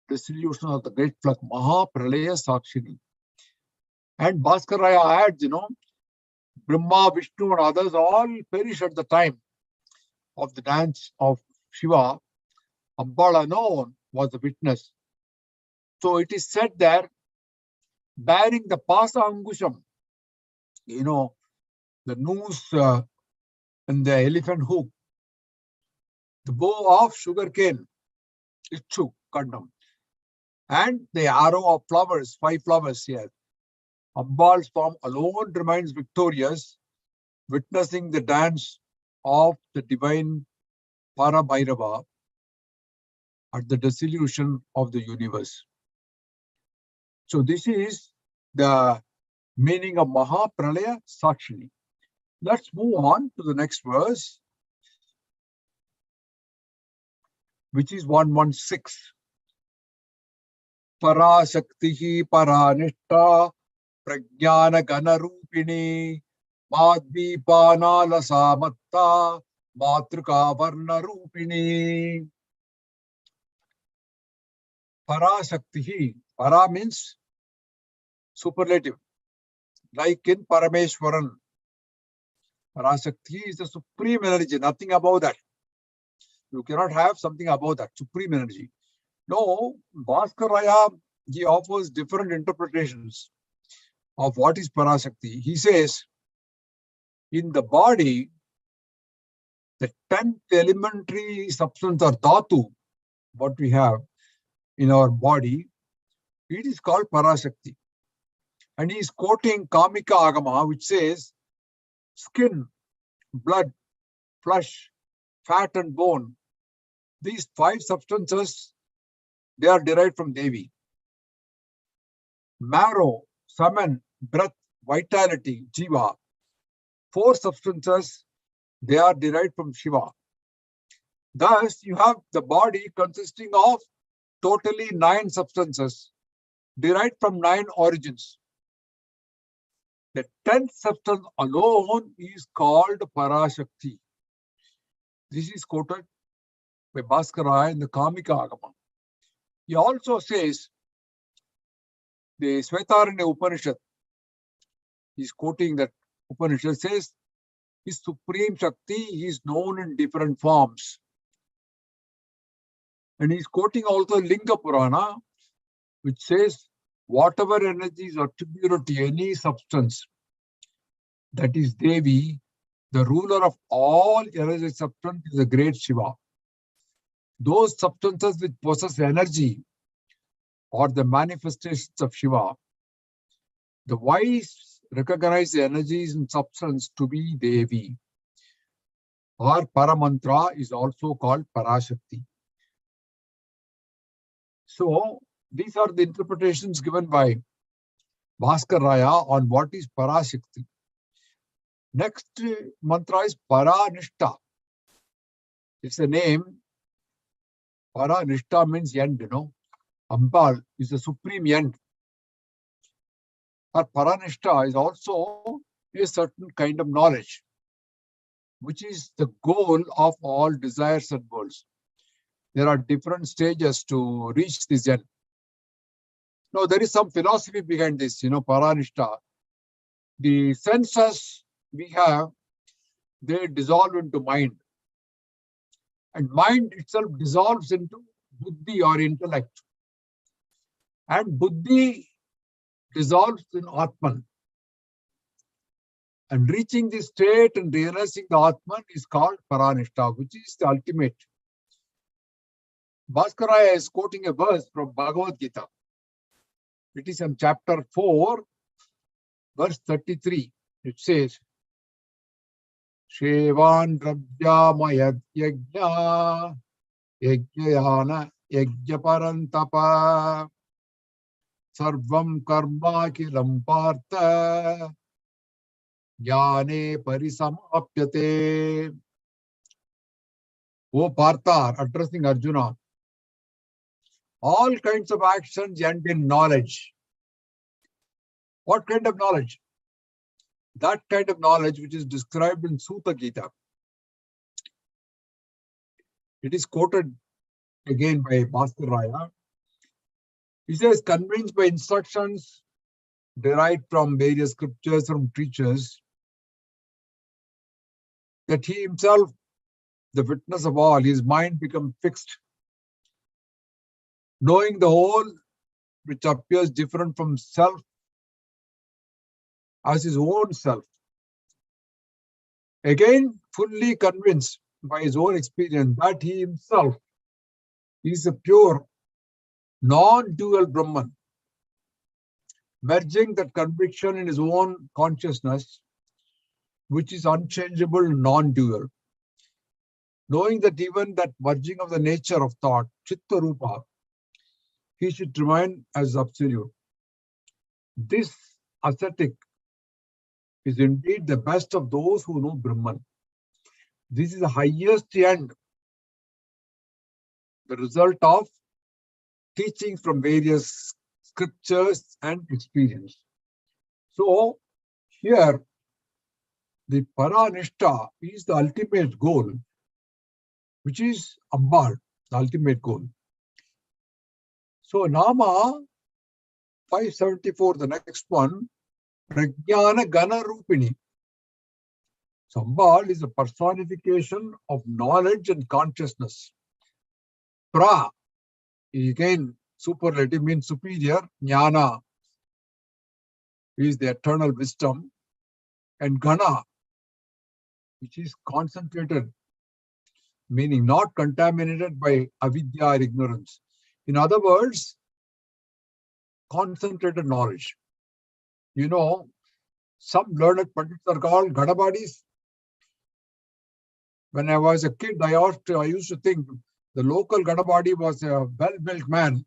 dissolution of the great flood, Maha Pralaya Sakshini. And Bhaskaraya adds, Brahma, Vishnu and others all perish at the time of the dance of Shiva. Ambala alone was the witness. So it is said there, bearing the Pasa Angusham, the noose and the elephant hook, the bow of sugarcane, Ichu Kandam, and the arrow of flowers, 5 flowers here. Ambal's form alone remains victorious, witnessing the dance of the divine Parabhairava at the dissolution of the universe. So this is the meaning of Maha Pralaya Sakshini. Let's move on to the next verse, which is 116. Parasakti Paranishta Pragyana Ganarupini Madvipana Lasamatta Matrika Varna Rupini. Parasakti. Para means superlative, like in Parameshwaran. Parasakti is the supreme energy, nothing above that. You cannot have something above that, supreme energy. No, Bhaskaraya, he offers different interpretations of what is Parasakti. He says, in the body, the 10th elementary substance or dhatu, what we have in our body, it is called Parasakti. And he is quoting Kamika Agama, which says, skin, blood, flesh, fat and bone, these 5 substances, they are derived from Devi. Marrow, semen, breath, vitality, Jiva, 4 substances, they are derived from Shiva. Thus, you have the body consisting of totally 9 substances derived from 9 origins. The 10th substance alone is called Parashakti. This is quoted by Bhaskaraya in the Kamika Agama. He also says, the Svetaranya Upanishad, he's quoting that Upanishad says, His Supreme Shakti is known in different forms. And he's quoting also Linga Purana, which says, whatever energies are attributed to any substance, that is Devi, the ruler of all energetic substance is the great Shiva. Those substances which possess energy are the manifestations of Shiva. The wise recognize the energies in substance to be Devi. Or Paramantra is also called Parashakti. So, these are the interpretations given by Bhaskar Raya on what is Parashakti. Next mantra is Paranishta. It's a name. Paranishta means end, Ambal is the supreme end. Or Paranishta is also a certain kind of knowledge, which is the goal of all desires and goals. There are different stages to reach this end. Now, there is some philosophy behind this, Paranishta. The senses we have, they dissolve into mind. And mind itself dissolves into buddhi or intellect. And buddhi dissolves in Atman. And reaching this state and realizing the Atman is called Paranishta, which is the ultimate. Bhaskaraya is quoting a verse from Bhagavad Gita. It is in chapter 4, verse 33. It says, Shevan Rabhyamaya Yajna Yajnayana Yajnaparantapa Sarvam Karma Kilam Partha Jnane Parisamapyate. O Partha, addressing Arjuna, all kinds of actions end in knowledge. What kind of knowledge? That kind of knowledge which is described in Sutta Gita. It is quoted again by Bhaskar Raya. He says, convinced by instructions derived from various scriptures from teachers, that he himself, the witness of all, his mind becomes fixed. Knowing the whole which appears different from self as his own self. Again, fully convinced by his own experience that he himself is a pure, non-dual Brahman, merging that conviction in his own consciousness, which is unchangeable, non-dual. Knowing that even that merging of the nature of thought, Chitta Rupa, he should remain as absolute. This ascetic is indeed the best of those who know Brahman. This is the highest end, the result of teachings from various scriptures and experience. So, here, the Paranishta is the ultimate goal, which is Ambal, the ultimate goal. So, Nama 574, the next one, Prajnana Gana Rupini. Ambal is a personification of knowledge and consciousness. Pra, again, superlative means superior. Jnana is the eternal wisdom. And Gana, which is concentrated, meaning not contaminated by avidya or ignorance. In other words, concentrated knowledge. Some learned pandits are called Gadabadis. When I was a kid, I used to think the local Gadabadi was a well-built man.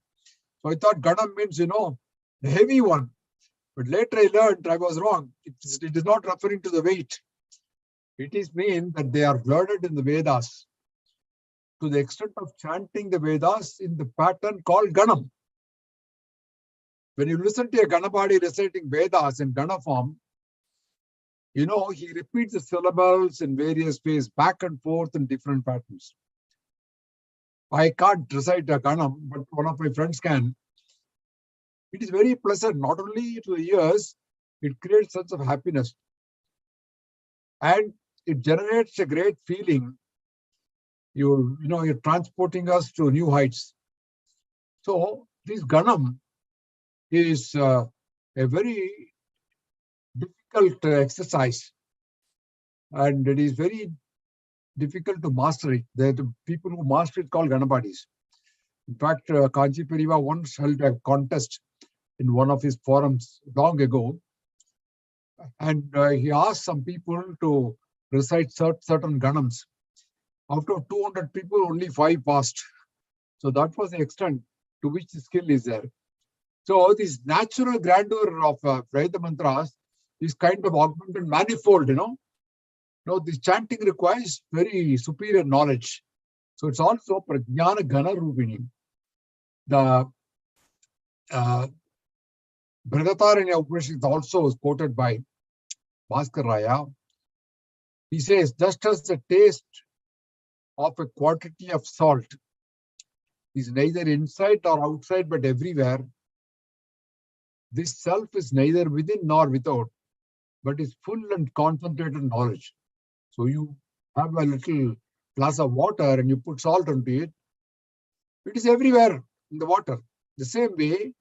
So I thought Gada means, the heavy one. But later I learned I was wrong. It is not referring to the weight. It is mean that they are learned in the Vedas to the extent of chanting the Vedas in the pattern called Ganam. When you listen to a Ganabadi reciting Vedas in Gana form, he repeats the syllables in various ways, back and forth in different patterns. I can't recite a Ganam, but one of my friends can. It is very pleasant, not only to the ears, it creates a sense of happiness. And it generates a great feeling. You're transporting us to new heights. So this Ganam is a very difficult exercise, and it is very difficult to master it. The people who master it called Ganapadis. In fact, Kanchi Periva once held a contest in one of his forums long ago, and he asked some people to recite certain Ganams. Out of 200 people, only 5 passed. So that was the extent to which the skill is there. So this natural grandeur of Veda mantras is kind of augmented manifold, Now this chanting requires very superior knowledge. So it's also Prajnana Gana Rupini. The Brihadaranya Upanishad also is quoted by Bhaskar Raya. He says, just as the taste of a quantity of salt is neither inside nor outside but everywhere, this self is neither within nor without, but is full and concentrated knowledge. So you have a little glass of water and you put salt into it, it is everywhere in the water. The same way,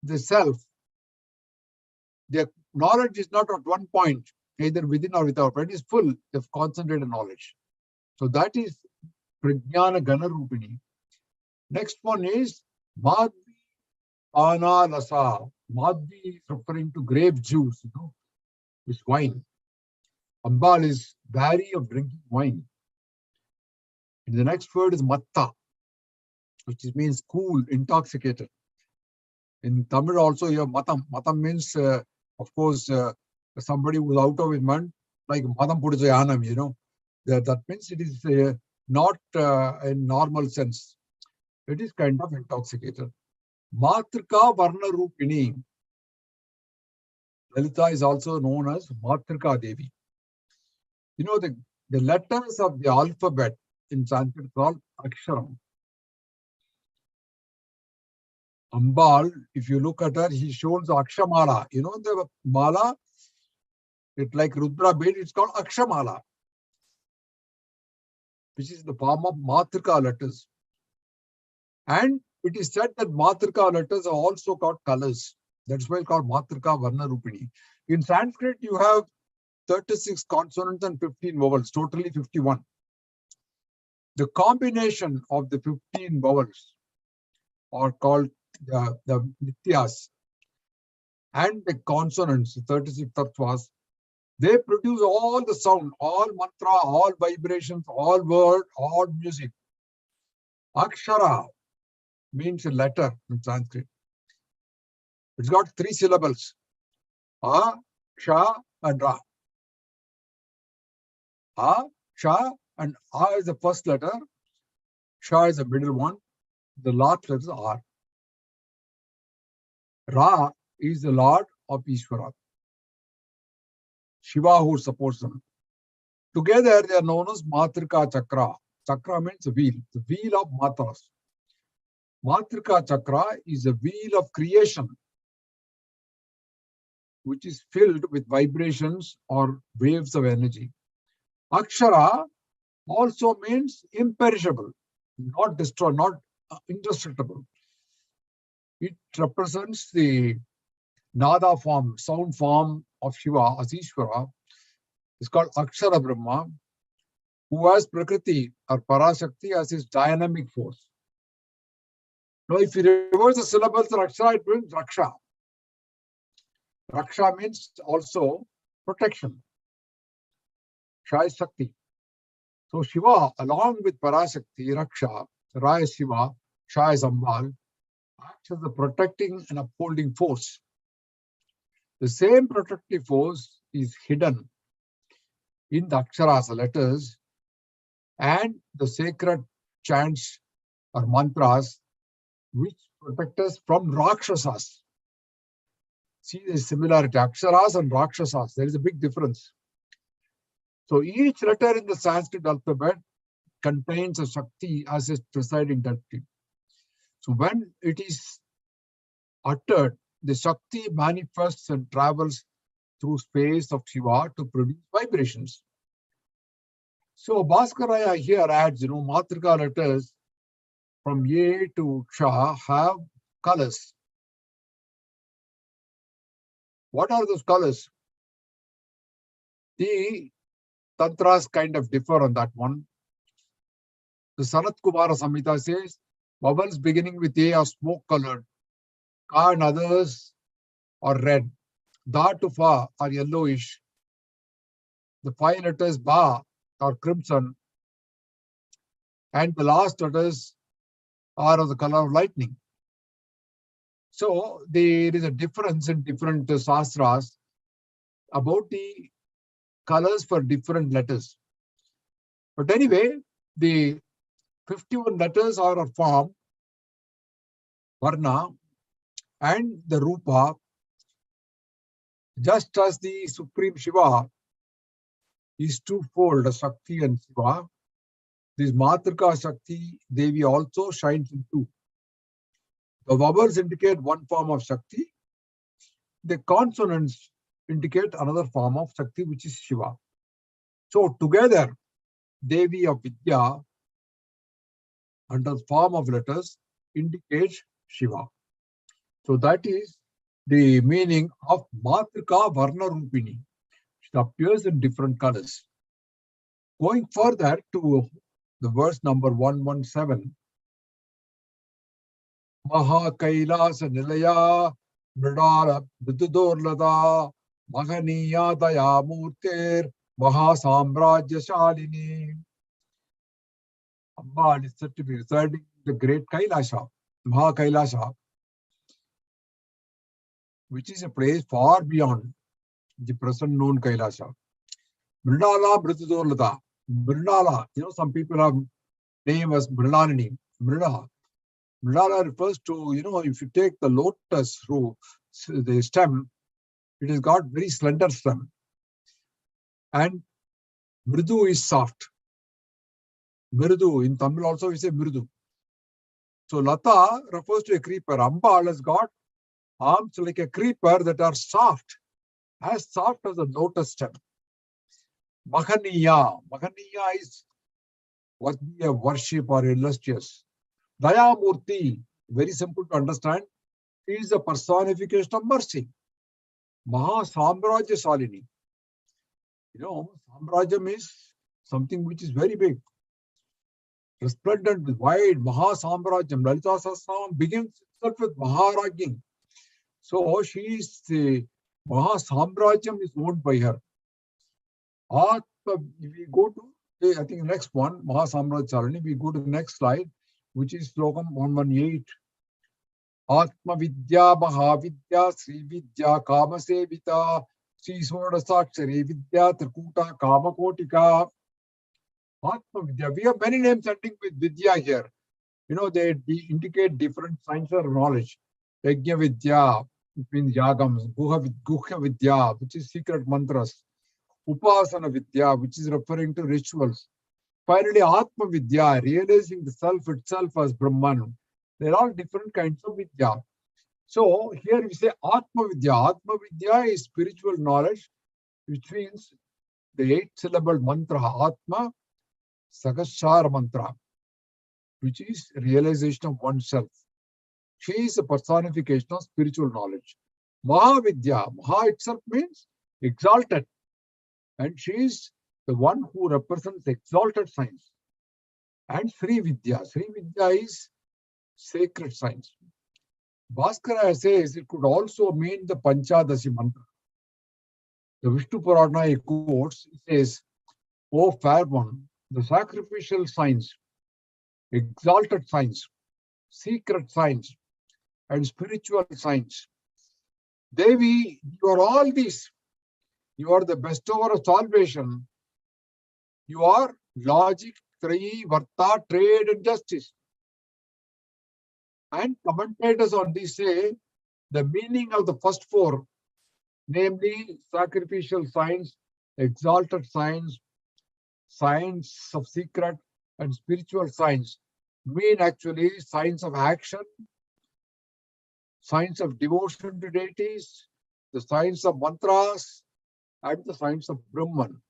the self, the knowledge is not at one point, either within or without, but it is full of concentrated knowledge. So that is Prajnana Gana Rupini. Next one is Madhvi Ana Lasa. Madhvi is referring to grape juice, this wine. Ambal is wary of drinking wine. And the next word is Matta, which means cool, intoxicated. In Tamil also you have Matam. Matam means, of course, somebody who's out of his mind, like Matam Pudujayanam, That means it is not a normal sense. It is kind of intoxicated. Matrika Varna Rupini. Lalitha is also known as Matrika Devi. The letters of the alphabet in Sanskrit called Aksharam. Ambal, if you look at her, he shows Akshamala. The mala, it's like Rudra bead, it's called Akshamala, which is the form of Matrika letters. And it is said that Matrika letters are also called colors. That's why it's called Matrika Varna Rupini. In Sanskrit, you have 36 consonants and 15 vowels, totally 51. The combination of the 15 vowels are called the Nityas, and the consonants, the 36 tattvas, they produce all the sound, all mantra, all vibrations, all word, all music. Akshara means a letter in Sanskrit. It's got 3 syllables. A, Sha, and Ra. A, Sha, and A is the first letter. Sha is the middle one. The last letter is R. Ra is the Lord of Ishvara. Shiva who supports them. Together they are known as Matrika Chakra. Chakra means the wheel of Matras. Matrika Chakra is a wheel of creation, which is filled with vibrations or waves of energy. Akshara also means imperishable, not destroyed, not indestructible. It represents the Nada form, sound form of Shiva as Ishvara. It's called Akshara Brahma, who has Prakriti or Parashakti as his dynamic force. Now, if you reverse the syllables of Akshara, it means Raksha. Raksha means also protection. Sha is Shakti. So Shiva, along with Parasakti, Raksha, Ra is Shiva, Sha is Ambal, acts as the protecting and upholding force. The same protective force is hidden in the Aksharas, the letters, and the sacred chants or mantras which protect us from Rakshasas. See the similarity, Aksharas and Rakshasas. There is a big difference. So each letter in the Sanskrit alphabet contains a Shakti as its presiding deity. So when it is uttered, the Shakti manifests and travels through space of Shiva to produce vibrations. So Bhaskaraya here adds, Matrika letters from A to Ksha have colors. What are those colors? The tantras kind of differ on that one. The Sanat Kumara Samhita says vowels beginning with A are smoke colored, Ka and others are red, Da to Fa are yellowish, the 5 letters Ba are crimson, and the last letters are of the color of lightning. So there is a difference in different sastras about the colors for different letters. But anyway, the 51 letters are a form, Varna, and the Rupa, just as the Supreme Shiva is twofold, Shakti and Shiva. This Matrika Shakti Devi also shines in two. The vowels indicate one form of Shakti. The consonants indicate another form of Shakti, which is Shiva. So together, Devi of Vidya, under the form of letters, indicates Shiva. So that is the meaning of Matrika Varna Rupini. It appears in different colors. Going further to the verse number 117, Maha Kailasa Nilaya Mridala Vidudorlada Mahaniya Daya Murtir Maha Samrajya Shalini. Amba is said to be residing in the great Kailasha, Maha Kailasha, which is a place far beyond the present known Kailasha. Mridala Vidudorlada. Mridala, some people have name as Mridalini. Mridala. Mridala refers to, if you take the lotus through the stem, it has got very slender stem. And Mridu is soft. Mridu, in Tamil also we say Mridu. So Lata refers to a creeper. Ambal has got arms like a creeper that are soft as a lotus stem. Mahaniya. Mahaniya is worthy of worship or illustrious. Dayamurti, very simple to understand, is a personification of mercy. Maha Samrajya Salini. Samrajyam is something which is very big. Resplendent, wide, Maha Samrajyam. Lalita Sahasranama begins itself with Maharajyam. So she is the Maha Samrajyam is owned by her. If we go to, I think next one, Maha Samrajya Salini, we go to the next slide, which is Slokam 118. Atma Vidya Maha Vidya Sri Vidya Kama Sevita Sri Sundaresan Vidya Trikuta Kama Kotika. Atma Vidya. We have many names ending with Vidya here. They indicate different science or knowledge. Yajna Vidya, which means Yagams. Guhya Vidya, which is secret mantras. Upasana Vidya, which is referring to rituals. Finally, Atma Vidya, realizing the self itself as Brahman. There are different kinds of Vidya. So here we say Atma Vidya. Atma Vidya is spiritual knowledge, which means the 8-syllable mantra Atma Sahasrama mantra, which is realization of oneself. She is a personification of spiritual knowledge. Maha Vidya, Maha itself means exalted. And she is the one who represents exalted science. And Sri Vidya. Sri Vidya is sacred science. Bhaskara says it could also mean the Panchadashi mantra. The Vishnu Purana quotes, it says, O fair one, the sacrificial science, exalted science, secret science, and spiritual science. Devi, you are all these. You are the bestower of salvation. You are logic, Trayi, Varta, trade, and justice. And commentators on this say the meaning of the first four, namely sacrificial science, exalted science, science of secret, and spiritual science, mean actually science of action, science of devotion to deities, the science of mantras, and the science of Brahman.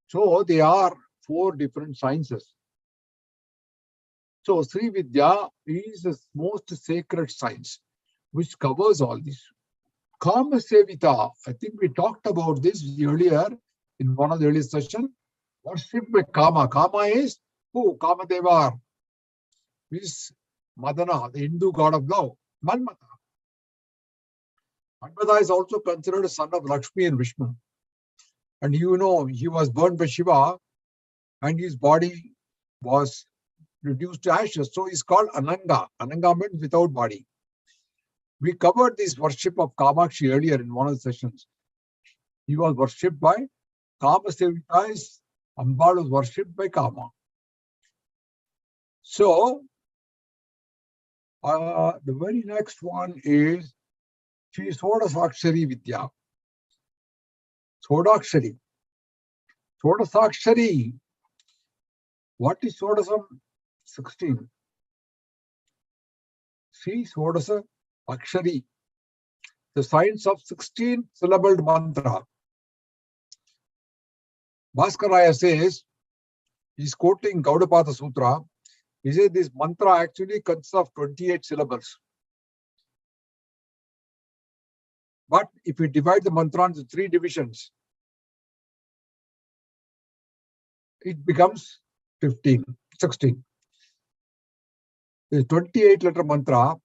So they are 4 different sciences. So Sri Vidya is the most sacred science which covers all this. Kama Sevita, I think we talked about this earlier in one of the earlier sessions. Worship by Kama. Kama is who? Kamadeva is Madana, the Hindu god of love. Manmata. Manmata is also considered a son of Lakshmi and Vishnu. And you know, he was burned by Shiva and his body was reduced to ashes. So he's called Ananga. Ananga means without body. We covered this worship of Kamakshi earlier in one of the sessions. He was worshipped by Kama Sevita, is Ambal was worshipped by Kama. So, the very next one is Sri Sodasakshari Vidya. Sodakshari. Sodasakshari. What is Sodasam? 16. Sri Sodasa Akshari. The science of 16 syllabled mantra. Bhaskaraya says, he's quoting Gaudapada Sutra. He says this mantra actually consists of 28 syllables. But if we divide the mantra into 3 divisions, it becomes 16. The 28-letter mantra,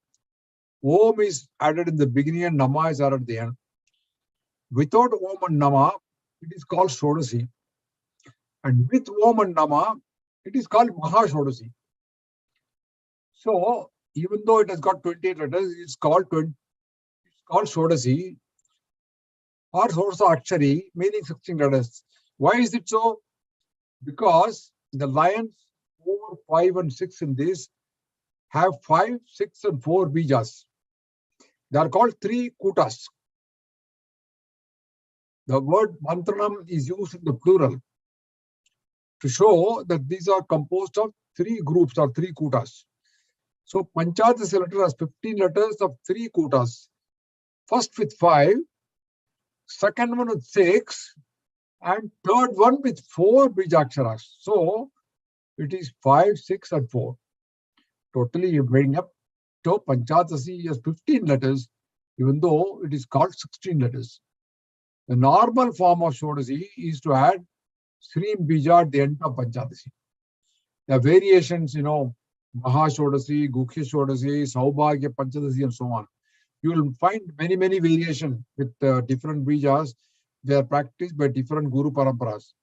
Om is added in the beginning and Nama is added at the end. Without Om and Nama, it is called Shodasi. And with Om and Nama, it is called Mahashodasi. So, even though it has got 28 letters, it's called Shodasi or Sodasa Akshari, meaning 16 letters. Why is it so? Because the lines 4, 5, and 6 in this have 5, 6, and 4 bijas. They are called 3 kutas. The word mantranam is used in the plural to show that these are composed of 3 groups or 3 kutas. So Panchadasi letter has 15 letters of 3 kutas. First with 5, second one with 6, and third one with 4 bijaksharas. So it is 5, 6, and 4. Totally you're bringing up. So Panchadasi has 15 letters, even though it is called 16 letters. The normal form of Shodasi is to add Srim Bija at the end of Panchadasi. There are variations, you know, Mahashodasi, Gukhya Shodasi, Saubhagya Panchadasi, and so on. You will find many variations with different bijas. They are practiced by different Guru Paramparas.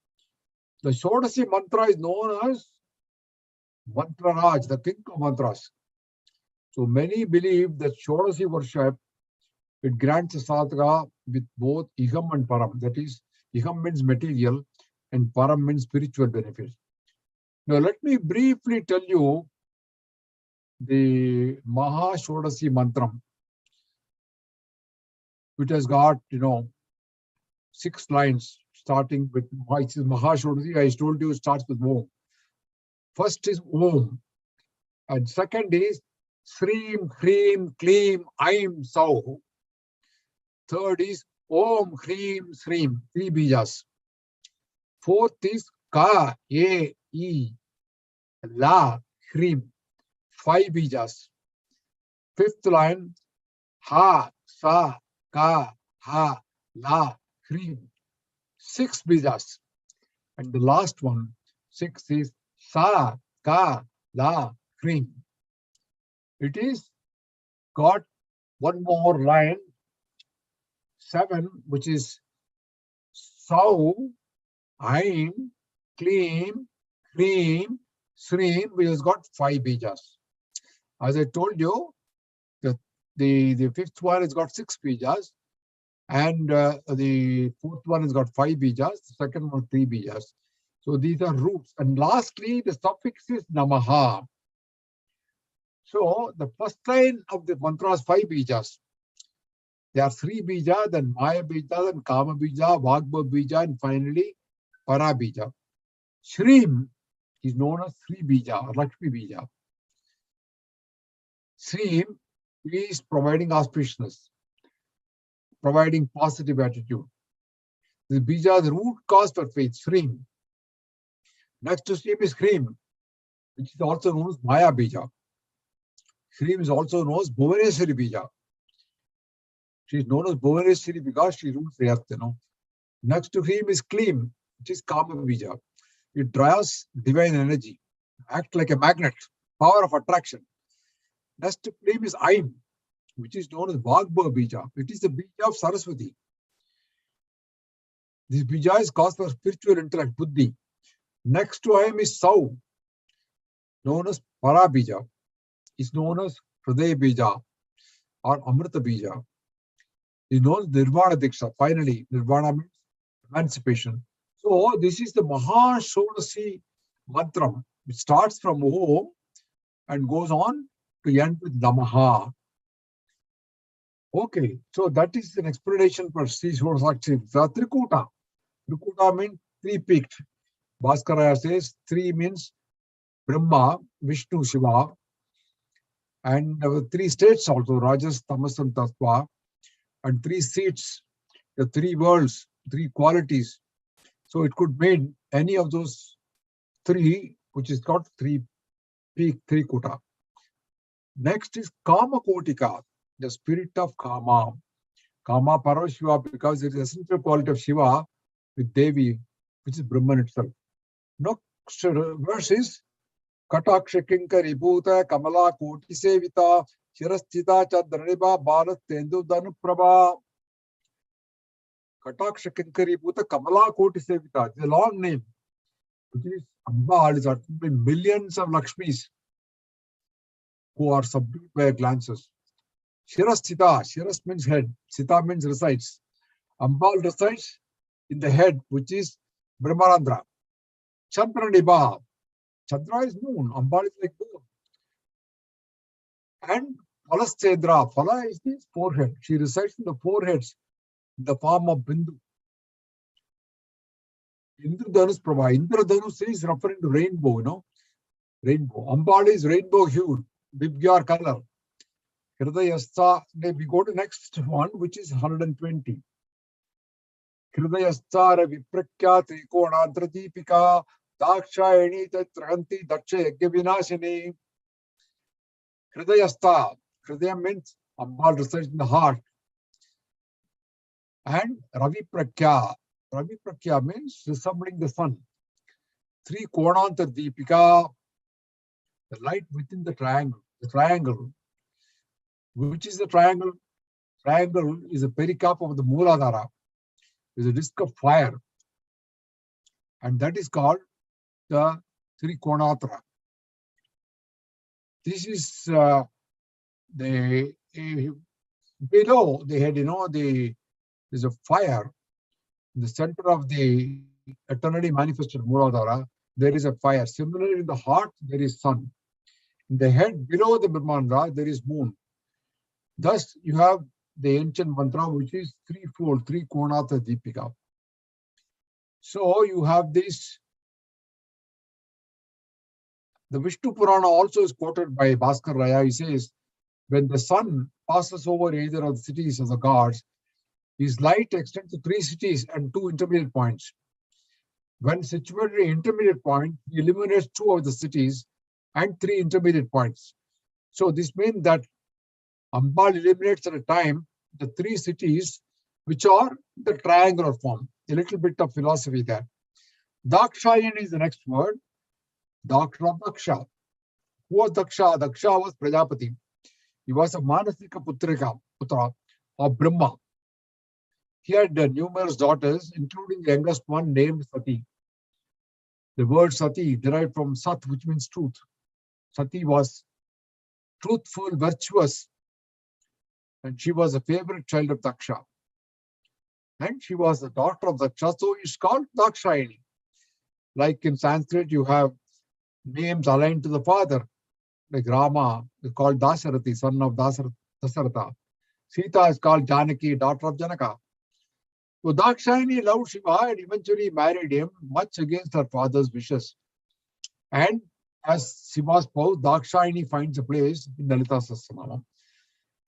The Shodasi mantra is known as Mantra Raj, the king of mantras. So many believe that Shodasi worship, it grants a sadhaka with both Iham and Param. That is, Iham means material and Param means spiritual benefits. Now let me briefly tell you the Maha Shodasi Mantram, which has got, 6 lines starting with Maha Shodasi. I told you it starts with Om. First is Om, and second is Srim, Hrim, Klim, Aim, Sau. Third is Om, Hrim, Srim, 3 bijas. Fourth is Ka, E, E, La, Hrim, 5 bijas. Fifth line, Ha, Sa, Ka, Ha, La, Hrim, 6 bijas. And the last one, 6 is Sa, Ka, La, Hrim. It is got one more line, 7, which is Sau, Aim, Klim, Hrim, Srim, which has got 5 bijas. As I told you, the fifth one has got 6 bijas, and the fourth one has got 5 bijas, the second one 3 bijas. So these are roots. And lastly, the suffix is Namaha. So the first line of the mantra is 5 bijas. There are 3 bija, then Maya bija, then Kama bija, Vagba bija, and finally Para bija. Shrim is known as 3 bija or Lakshmi bija. Shrim is providing auspiciousness, providing positive attitude. The bija is the root cause for faith, Srim. Next to Srim is Krim, which is also known as Maya bija. Krim is also known as Bhuvaneshwari bija. She is known as Bhuvaneshwari because she rules the earth, Next to Krim is Klim, which is Kama bija. It draws divine energy, act like a magnet, power of attraction. Next to Klim is Aim, which is known as Vagbha bija. It is the bija of Saraswati. This bija is caused for spiritual intellect, Buddhi. Next to Aim is Sau, known as Para bija. It's known as Hridaya bija or Amrita bija. It's known as Nirvana Diksha. Finally, Nirvana means emancipation. So this is the Maha Mantra, which starts from Om and goes on to end with Namaha. Okay, so that is an explanation for Sri Sundaresan. Trikuta. Trikuta means three-peaked. Bhaskaraya says three means Brahma, Vishnu, Shiva. And there were three states also, Rajas, Tamas and Tattva. And three seats, the three worlds, three qualities. So it could mean any of those three, which is called three-peak, Trikuta. Next is Kama Kotika, the spirit of Kama. Kama Parashiva, because it is the essential quality of Shiva with Devi, which is Brahman itself. Next verse is Kataksha Kinkari Bhuta Kamala Koti Sevita Shirasthita Chadraniba Bharat Tendu Danu Prabha. Kataksha Kinkari Bhuta Kamala Koti Sevita. It's a long name, which is Amba. It is millions of Lakshmis who are subdued by glances. Shirasthita. Shiras means head. Sita means resides. Ambal resides in the head, which is Brahmarandra. Chandraniba. Chandra is moon. Ambal is like moon. And Phalascedra. Phala is the forehead. She resides in the foreheads in the form of Bindu. Indradhanus Prabha. Indradhanus is referring to rainbow, Rainbow. Ambal is rainbow hued, Vibgyar color. Hridayastha. We go to next one, which is 120. Hridayasthara Viprakya Trikonantra Deepika Dakshayani Tatrahanti Daksha Yagya Vinashini. Hridayastha. Hridaya means Ambal resides in the heart. And Ravi Prakya. Ravi Prakya means resembling the sun. Three Konantar Deepika, the light within the triangle. The triangle. Which is the triangle? Triangle is a pericarp of the Mooladhara. It is a disc of fire. And that is called the Trikonatra. This is the below the head, there's a fire. In the center of the eternally manifested Mooladhara, there is a fire. Similarly, in the heart, there is sun. In the head, below the Brahmandra, there is moon. Thus, you have the ancient mantra, which is threefold, three Konata Deepika. So, you have this. The Vishnu Purana also is quoted by Bhaskar Raya. He says, when the sun passes over either of the cities of the gods, his light extends to three cities and two intermediate points. When situated at an intermediate point, he illuminates two of the cities and three intermediate points. So this means that Ambal illuminates at a time the three cities which are the triangular form. A little bit of philosophy there. Dakshayani is the next word. Doctor of Daksha. Who was Daksha? Daksha was Prajapati. He was a Manasika Putra of Brahma. He had numerous daughters, including the youngest one named Sati. The word Sati derived from Sat, which means truth. Sati was truthful, virtuous, and she was a favorite child of Daksha. And she was the daughter of Daksha, so it's called Dakshayani. Like in Sanskrit, you have names aligned to the father. Like Rama is called Dasarathi, son of Dasaratha. Sita is called Janaki, daughter of Janaka. So Dakshayani loved Shiva and eventually married him, much against her father's wishes. And as Shiva's spouse, Dakshayani finds a place in Lalitha Sahasranama.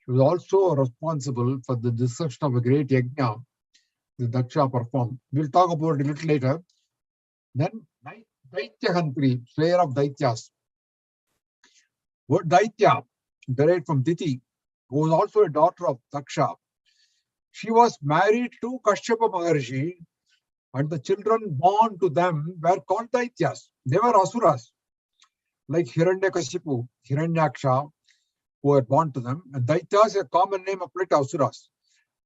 She was also responsible for the destruction of a great yajna the Daksha performed. We'll talk about it a little later. Then Daityahantri, slayer of Daityas. Word Daitya, derived from Diti, who was also a daughter of Daksha. She was married to Kashyapa Maharshi, and the children born to them were called Daityas. They were Asuras, like Hiranyakashipu, Hiranyaksha, who were born to them. And Daityas is a common name applied to Asuras.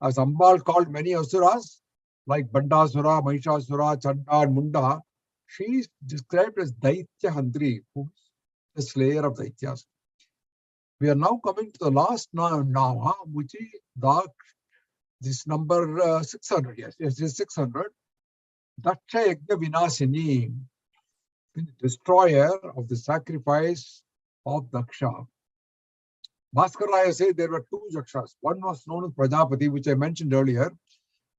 As Ambal called many Asuras, like Bandasura, Mahishasura, Chanda, and Munda, she is described as Daityahantri, who is the slayer of Daityas. We are now coming to the last now, which is this number 600. Yes, this is 600. Daksha Yajna Vinasini, destroyer of the sacrifice of Daksha. Bhaskaraya said there were two Dakshas. One was known as Prajapati, which I mentioned earlier,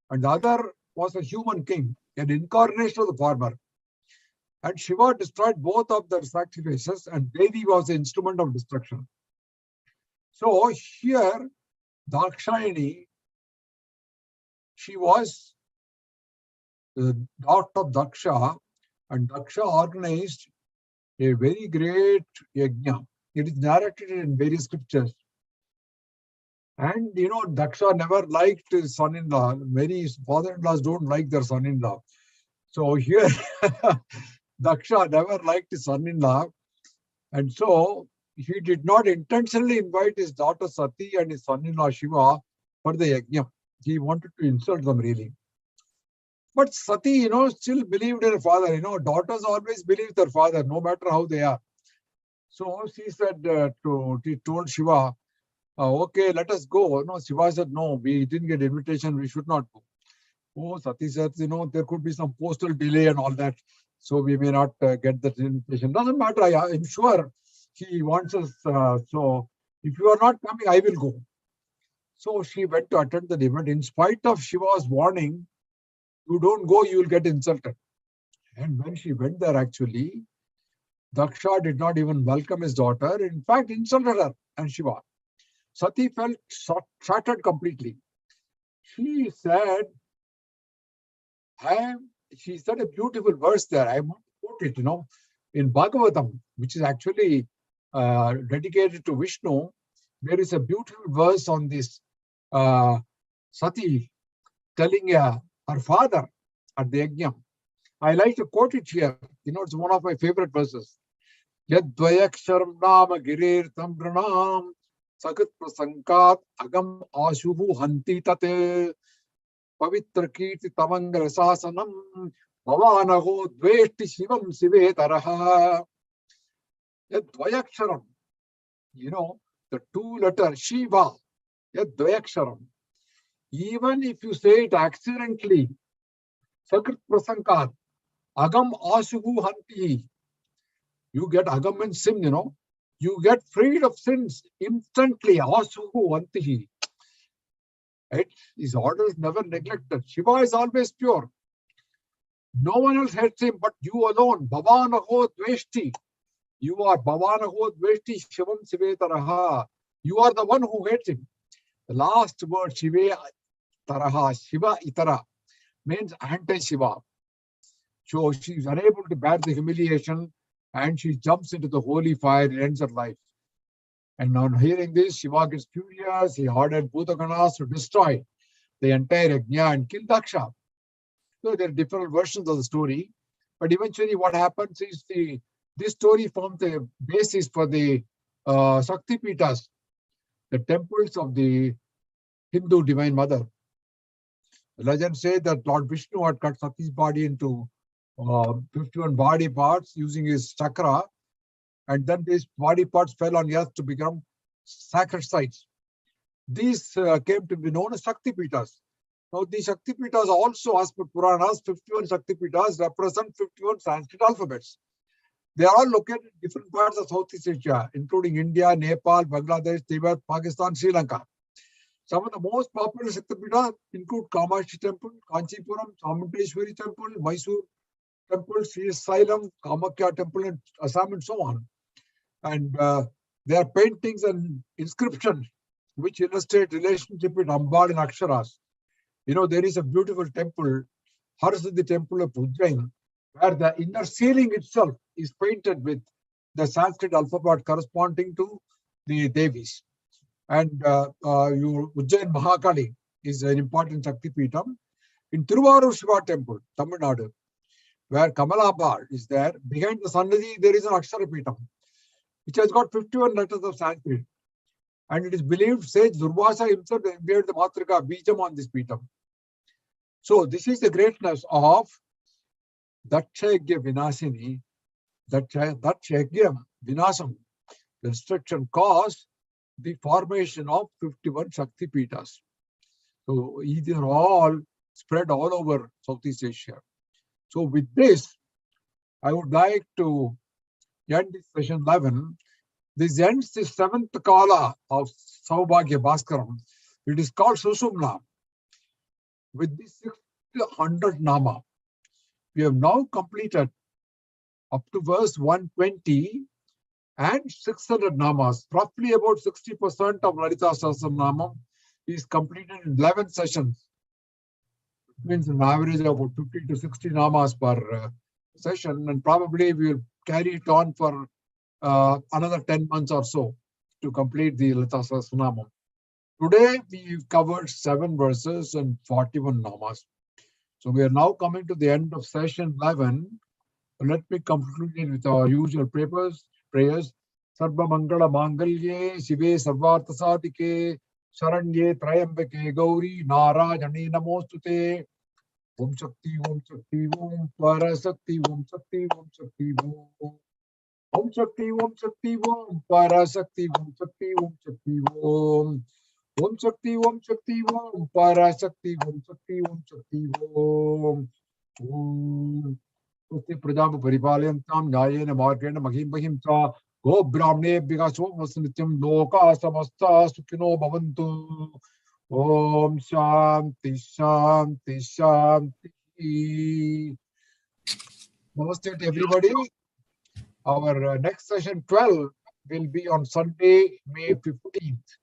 and the other was a human king, an incarnation of the farmer. And Shiva destroyed both of their sacrifices, and Devi was the instrument of destruction. So here, Dakshayani, she was the daughter of Daksha, and Daksha organized a very great yajna. It is narrated in various scriptures. And you know, Daksha never liked his son-in-law. Many father-in-laws don't like their son-in-law. So here, Daksha never liked his son-in-law. And so he did not intentionally invite his daughter Sati and his son-in-law Shiva for the yajna. He wanted to insult them really. But Sati, you know, still believed in her father. You know, daughters always believe their father, no matter how they are. So she said, she told Shiva, okay, let us go. No, Shiva said, no, we didn't get invitation, we should not go. Oh, Sati said, you know, there could be some postal delay and all that. So we may not get that invitation. Doesn't matter, I'm sure he wants us. So if you are not coming, I will go. So she went to attend the event. In spite of Shiva's warning, you don't go, you will get insulted. And when she went there, actually, Daksha did not even welcome his daughter. In fact, insulted her and Shiva. Sati felt shattered completely. She said a beautiful verse there. I want to quote it, you know, in Bhagavatam, which is actually dedicated to Vishnu. There is a beautiful verse on this Sati telling her father at the yajna. I like to quote it here. You know, it's one of my favorite verses. Yad dvayaksharam nama girir tam pranam sakat prasankat agam ashuhu hanti tate pavitra kirti tamangal sasanam bhavanaho dveshti shivam sive taraha. Yad dvayaksharam, you know, the two letter Shiva, yad dvayaksharam. Even if you say it accidentally, sakat prasankat agam ashuhu hanti. You get agam and sin, you know. You get freed of sins instantly. Asuhu antihi. Right? His orders never neglected. Shiva is always pure. No one else hates him but you alone. Bhavanaho dveshti. You are Bhavanaho dveshti shivam sivetaraha. You are the one who hates him. The last word, Shiva taraha, Shiva itara, means anti-Shiva. So she is unable to bear the humiliation, and she jumps into the holy fire and ends her life. And on hearing this, Shiva gets furious. He ordered Bhutaganas to destroy the entire yajna and kill Daksha. So there are different versions of the story. But eventually what happens is this story forms the basis for the Shakti Pitas, the temples of the Hindu Divine Mother. The legend says that Lord Vishnu had cut Sati's body into 51 body parts using his chakra, and then these body parts fell on earth to become sacred sites. These came to be known as Shakti Pitas. Now, these Shakti Pitas also, as per Puranas, 51 Shakti Pitas represent 51 Sanskrit alphabets. They are all located in different parts of Southeast Asia, including India, Nepal, Bangladesh, Tibet, Pakistan, Sri Lanka. Some of the most popular Shakti Pitas include Kamashi Temple, Kanchipuram, Chamundeshwari Temple, Mysore Temple, Sri Sailam, Kamakya Temple in Assam, and so on. And there are paintings and inscriptions which illustrate relationship with Ambal and Aksharas. there is a beautiful temple, Harasati temple of Ujjain, where the inner ceiling itself is painted with the Sanskrit alphabet corresponding to the Devis. And Ujjain Mahakali is an important Shakti Peetham. In Tiruvarur Shiva temple, Tamil Nadu, where Kamalabha is there, behind the Sannidhi, there is an Akshara Peetham, which has got 51 letters of Sanskrit. And it is believed sage Durvasa himself engraved the Matrika Bijam on this Peetham. So this is the greatness of Dakshayagya Vinasini, Dakshayagya Vinasam. The destruction caused the formation of 51 Shakti Peethas. So these are all spread all over Southeast Asia. So with this, I would like to end this session 11. This ends the 7th Kala of Saubhagya Bhaskaram. It is called Susumna. With this 600 Nama, we have now completed up to verse 120 and 600 Namas. Roughly about 60% of Lalitha Sahasranama is completed in 11 sessions. It means an average of about 50 to 60 Namas per session, and probably we will carry it on for another 10 months or so to complete the Lalitha Sahasranama. Today, we've covered 7 verses and 41 Namas. So we are now coming to the end of session 11. Let me conclude with our usual prayers. Sarva Mangala Mangalye, Shive Sarvartha Sadike, Sharanye Trayambake Gauri, Narayani Namostute, Om Shakti, Om Shakti, Om Parasakti, Om Shakti, Om Shakti, Om Shakti, Om Shakti, Om Parasakti, Om Shakti, Om Shakti, Om Shakti, Om Shakti, Om Parasakti, Om Shakti, Om Shakti, Om Swasti Prajam Paripalantam Nyayena Margena Mahim Mahim Cha Go Brahmane Bigaso Vasnityam Loka Samasta Sukhino Bhavantu Om Shanti Shanti Shanti. Namaste to everybody. Our next session 12 will be on Sunday, May 15th.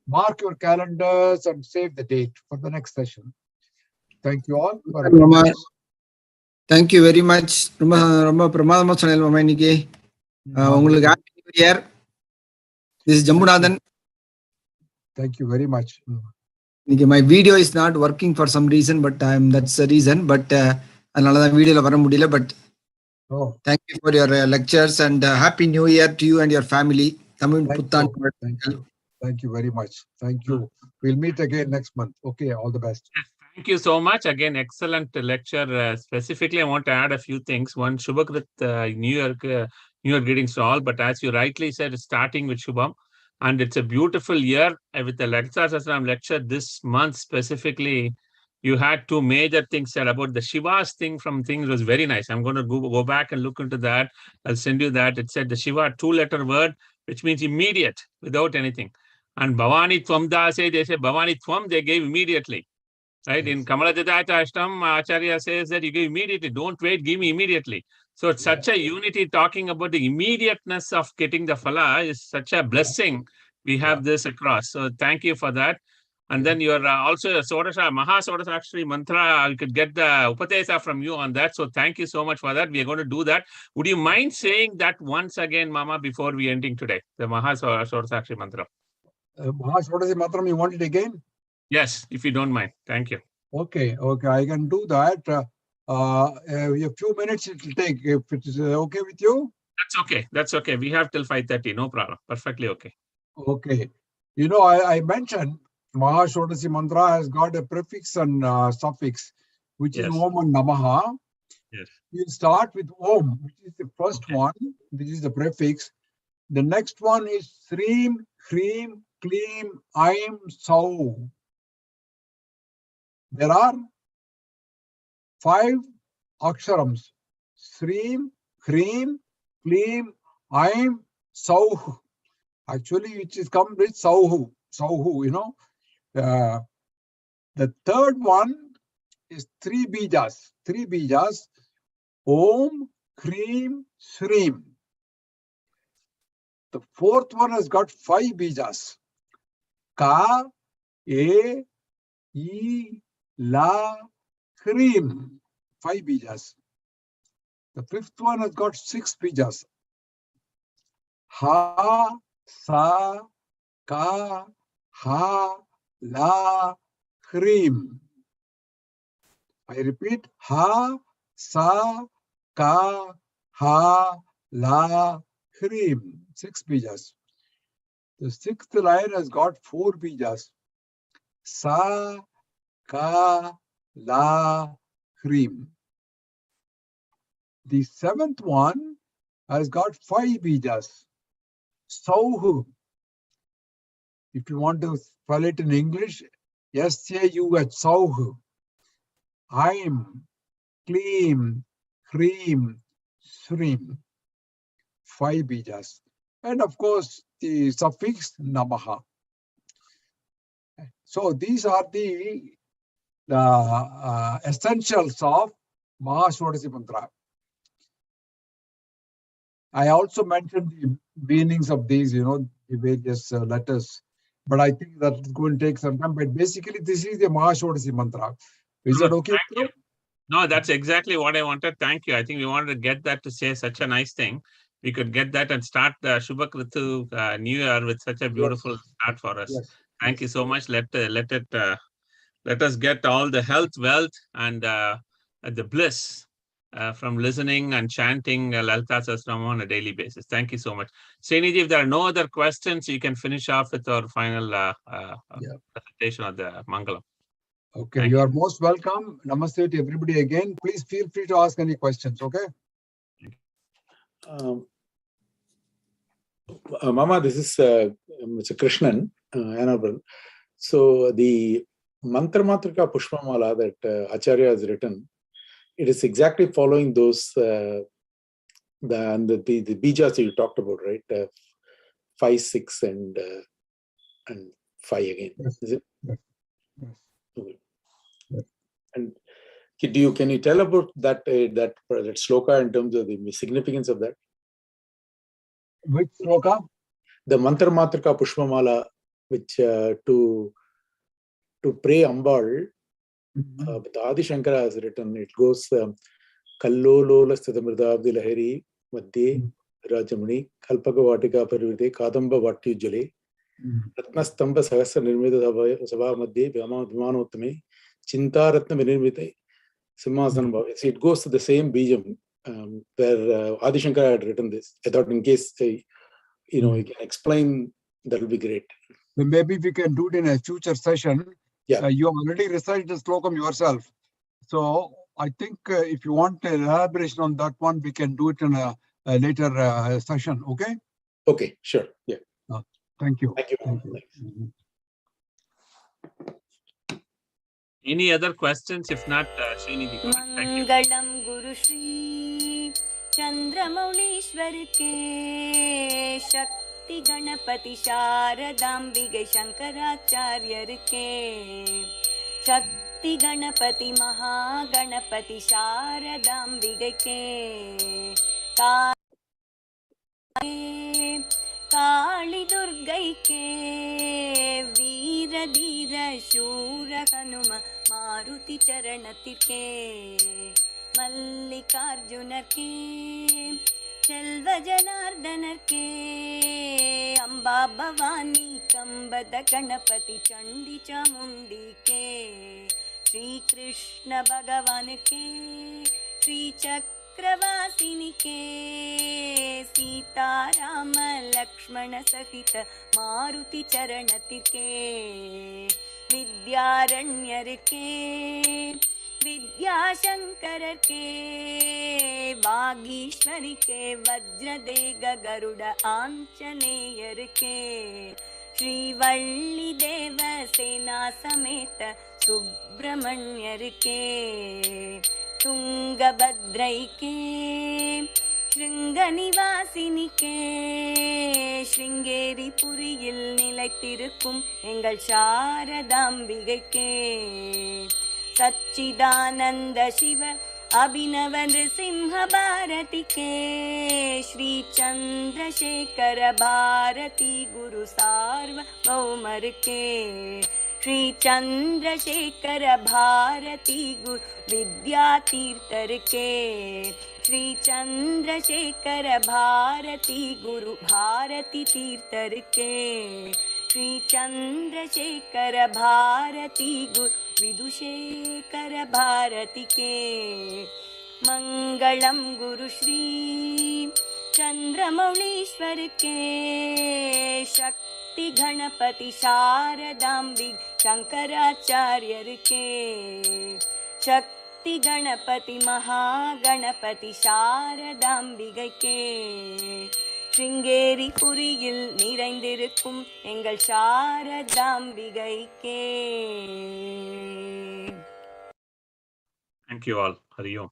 Mark your calendars and save the date for the next session. Thank you all. Thank you very much. Romba Pramadama channel mama inike. Ungalku happy new year. This is Jambunathan. Thank you very much. My video is not working for some reason, but that's the reason. But another video la vara mudiyala. But thank you for your lectures and happy new year to you and your family. Thank you very much. Thank you. We'll meet again next month. Okay, all the best. Thank you so much. Again, excellent lecture. Specifically, I want to add a few things. One, Shubhakrit, New Year greetings to all. But as you rightly said, starting with Shubham, and it's a beautiful year with the Lalitha Sahasranama lecture this month specifically. You had 2 major things said about the Shiva's thing from things was very nice. I'm going to go back and look into that. I'll send you that. It said the Shiva 2-letter word, which means immediate, without anything. And Bhavani Tvam Dase, they say Bhavani Tvam, they gave immediately. Right? Yes. In Kamalajatata Ashtam, Acharya says that you give immediately. Don't wait, give me immediately. So it's such a unity talking about the immediateness of getting the phala is such a blessing. We have this across. So thank you for that. And then you're also a Maha Sorasakshri Mantra. I could get the Upatesa from you on that. So thank you so much for that. We are going to do that. Would you mind saying that once again, Mama, before we ending today? The Maha Sorasakshri Mantra. Maha Sorasakshri Mantra, you want it again? Yes, if you don't mind. Thank you. Okay, I can do that. A few minutes it will take. If it is okay with you? That's okay. We have till 5:30. No problem. Perfectly okay. Okay. I mentioned Maha Sorasakshri Mantra has got a prefix and suffix, which is Om and Namaha. Yes. We'll start with Om, which is the first one. This is the prefix. The next one is Srim, Hrim, Klim, Aim, Sau. There are 5 aksharams. Srim, Hrim, Klim, Aim, Sau. Actually, which is come with Sauhu. Sauhu, The third one is 3 bijas. 3 bijas. Om, Hrim, Srim. The fourth one has got 5 bijas. Ka, E, I, La, Hrim, 5 bijas. The fifth one has got 6 bijas. Ha, Sa, Ka, Ha, La, Hrim. I repeat, Ha, Sa, Ka, Ha, La, Hrim. 6 bijas. The sixth line has got 4 bijas. Sa, Ka, La, Hrim. The seventh one has got 5 bijas. Sauhu. If you want to spell it in English, S-A-U-H, Sauhu. Aim, Kleem, Hrim, Srim. 5 bijas. And of course, the suffix Namaha. So these are the essentials of Mahashodasi Mantra. I also mentioned the meanings of these, the various letters, but I think that it's going to take some time. But basically, this is the Mahashodasi Mantra. Is that okay? Thank you. No, that's exactly what I wanted. Thank you. I think we wanted to get that to say such a nice thing. We could get that and start the Shubhakritu New Year with such a beautiful start for us. Yes. Thank you so much. Let us get all the health, wealth, and the bliss from listening and chanting Lalitha Sahasranama on a daily basis. Thank you so much. Sriniji, if there are no other questions, you can finish off with our final presentation of the Mangalam. Okay, Thank you are most welcome. Namaste to everybody again. Please feel free to ask any questions, okay? Mama, this is Mr. Krishnan, Honorable. So the Matrika Pushpamala that Acharya has written, it is exactly following those the bijas you talked about, right? 5, 6, and 5 again. Yes. Is it? Yes. Yes. Okay. Yes. And can you tell about that sloka in terms of the significance of that? Which sloka? The Matrika Pushpamala, which to pray Ambal, but Adi Shankara has written, it goes Kallolola Sthitamridabdi Lahiri Madhye Rajamani Kalpakavatika Parivite Kadamba Vattyujale Ratnastamba Sahasra Nirmita Sabha Madhye Vimanottame Chintaratna Vinirmite Simhasanam. It goes to the same bijam where Adi Shankara had written this. I thought in case you can explain, that will be great. Then maybe we can do it in a future session. Yeah. You have already recited the slokam yourself. So I think if you want an elaboration on that one, we can do it in a later session. Okay? Okay, sure. Yeah. Thank you. Thank you. Thank you. Any other questions? If not, Srinidhi. Thank you. Mangalam Guru Shri Chandramaulishwar ke Shakti Ganapati Sharadambige Shankaracharyar ke Shakti Ganapati Maha Ganapati Sharadambige ke Kali Durgai ke Veera Dheera Shura Hanuma Maruti Charanatir ke Mallikarjunar ke Selva Janardanar ke Amba Bhavani Kambada Ganapati Chandi Chamundi ke Shri Krishna Bhagavan ke Shri Chakravasini ke Sita Rama Lakshmana Sahita Maruti Charanatir ke Vidyaranyar ke Vidya Shankaram ke Vagishwari ke Vajradega Garuda Anjaneyar ke Shri Valli Devasena Sameta Subramanyar ke Tungabhadrai ke Shringanivasini ke Sringeri Puriyil Nilaithirukkum Engal Sharadambigai ke Satchidananda Shiva Abhinava Nrisimha Bharati ke Shri Chandrasekhara Bharati Guru Sarva Bhaumar ke Shri Chandrashekhar Bharti गुरु विद्यातीर्थर के श्री चंद्रशेखर भारती गुरु भारती तीर्थर के श्री चंद्रशेखर भारती गुरु विदुशेखर भारती के मंगलम गुरु श्री चंद्रमौलीश्वर के शक्ति गणपति शारदाम्बिक शंकराचार्यर के शक्ति गणपति महागणपति शारदाம்பிகை के श्रींगेरी पुरिயில் நிறைந்திருக்கும் எங்கள் சாரதாம்பிகைக்கே. Thank you all. Hari Om.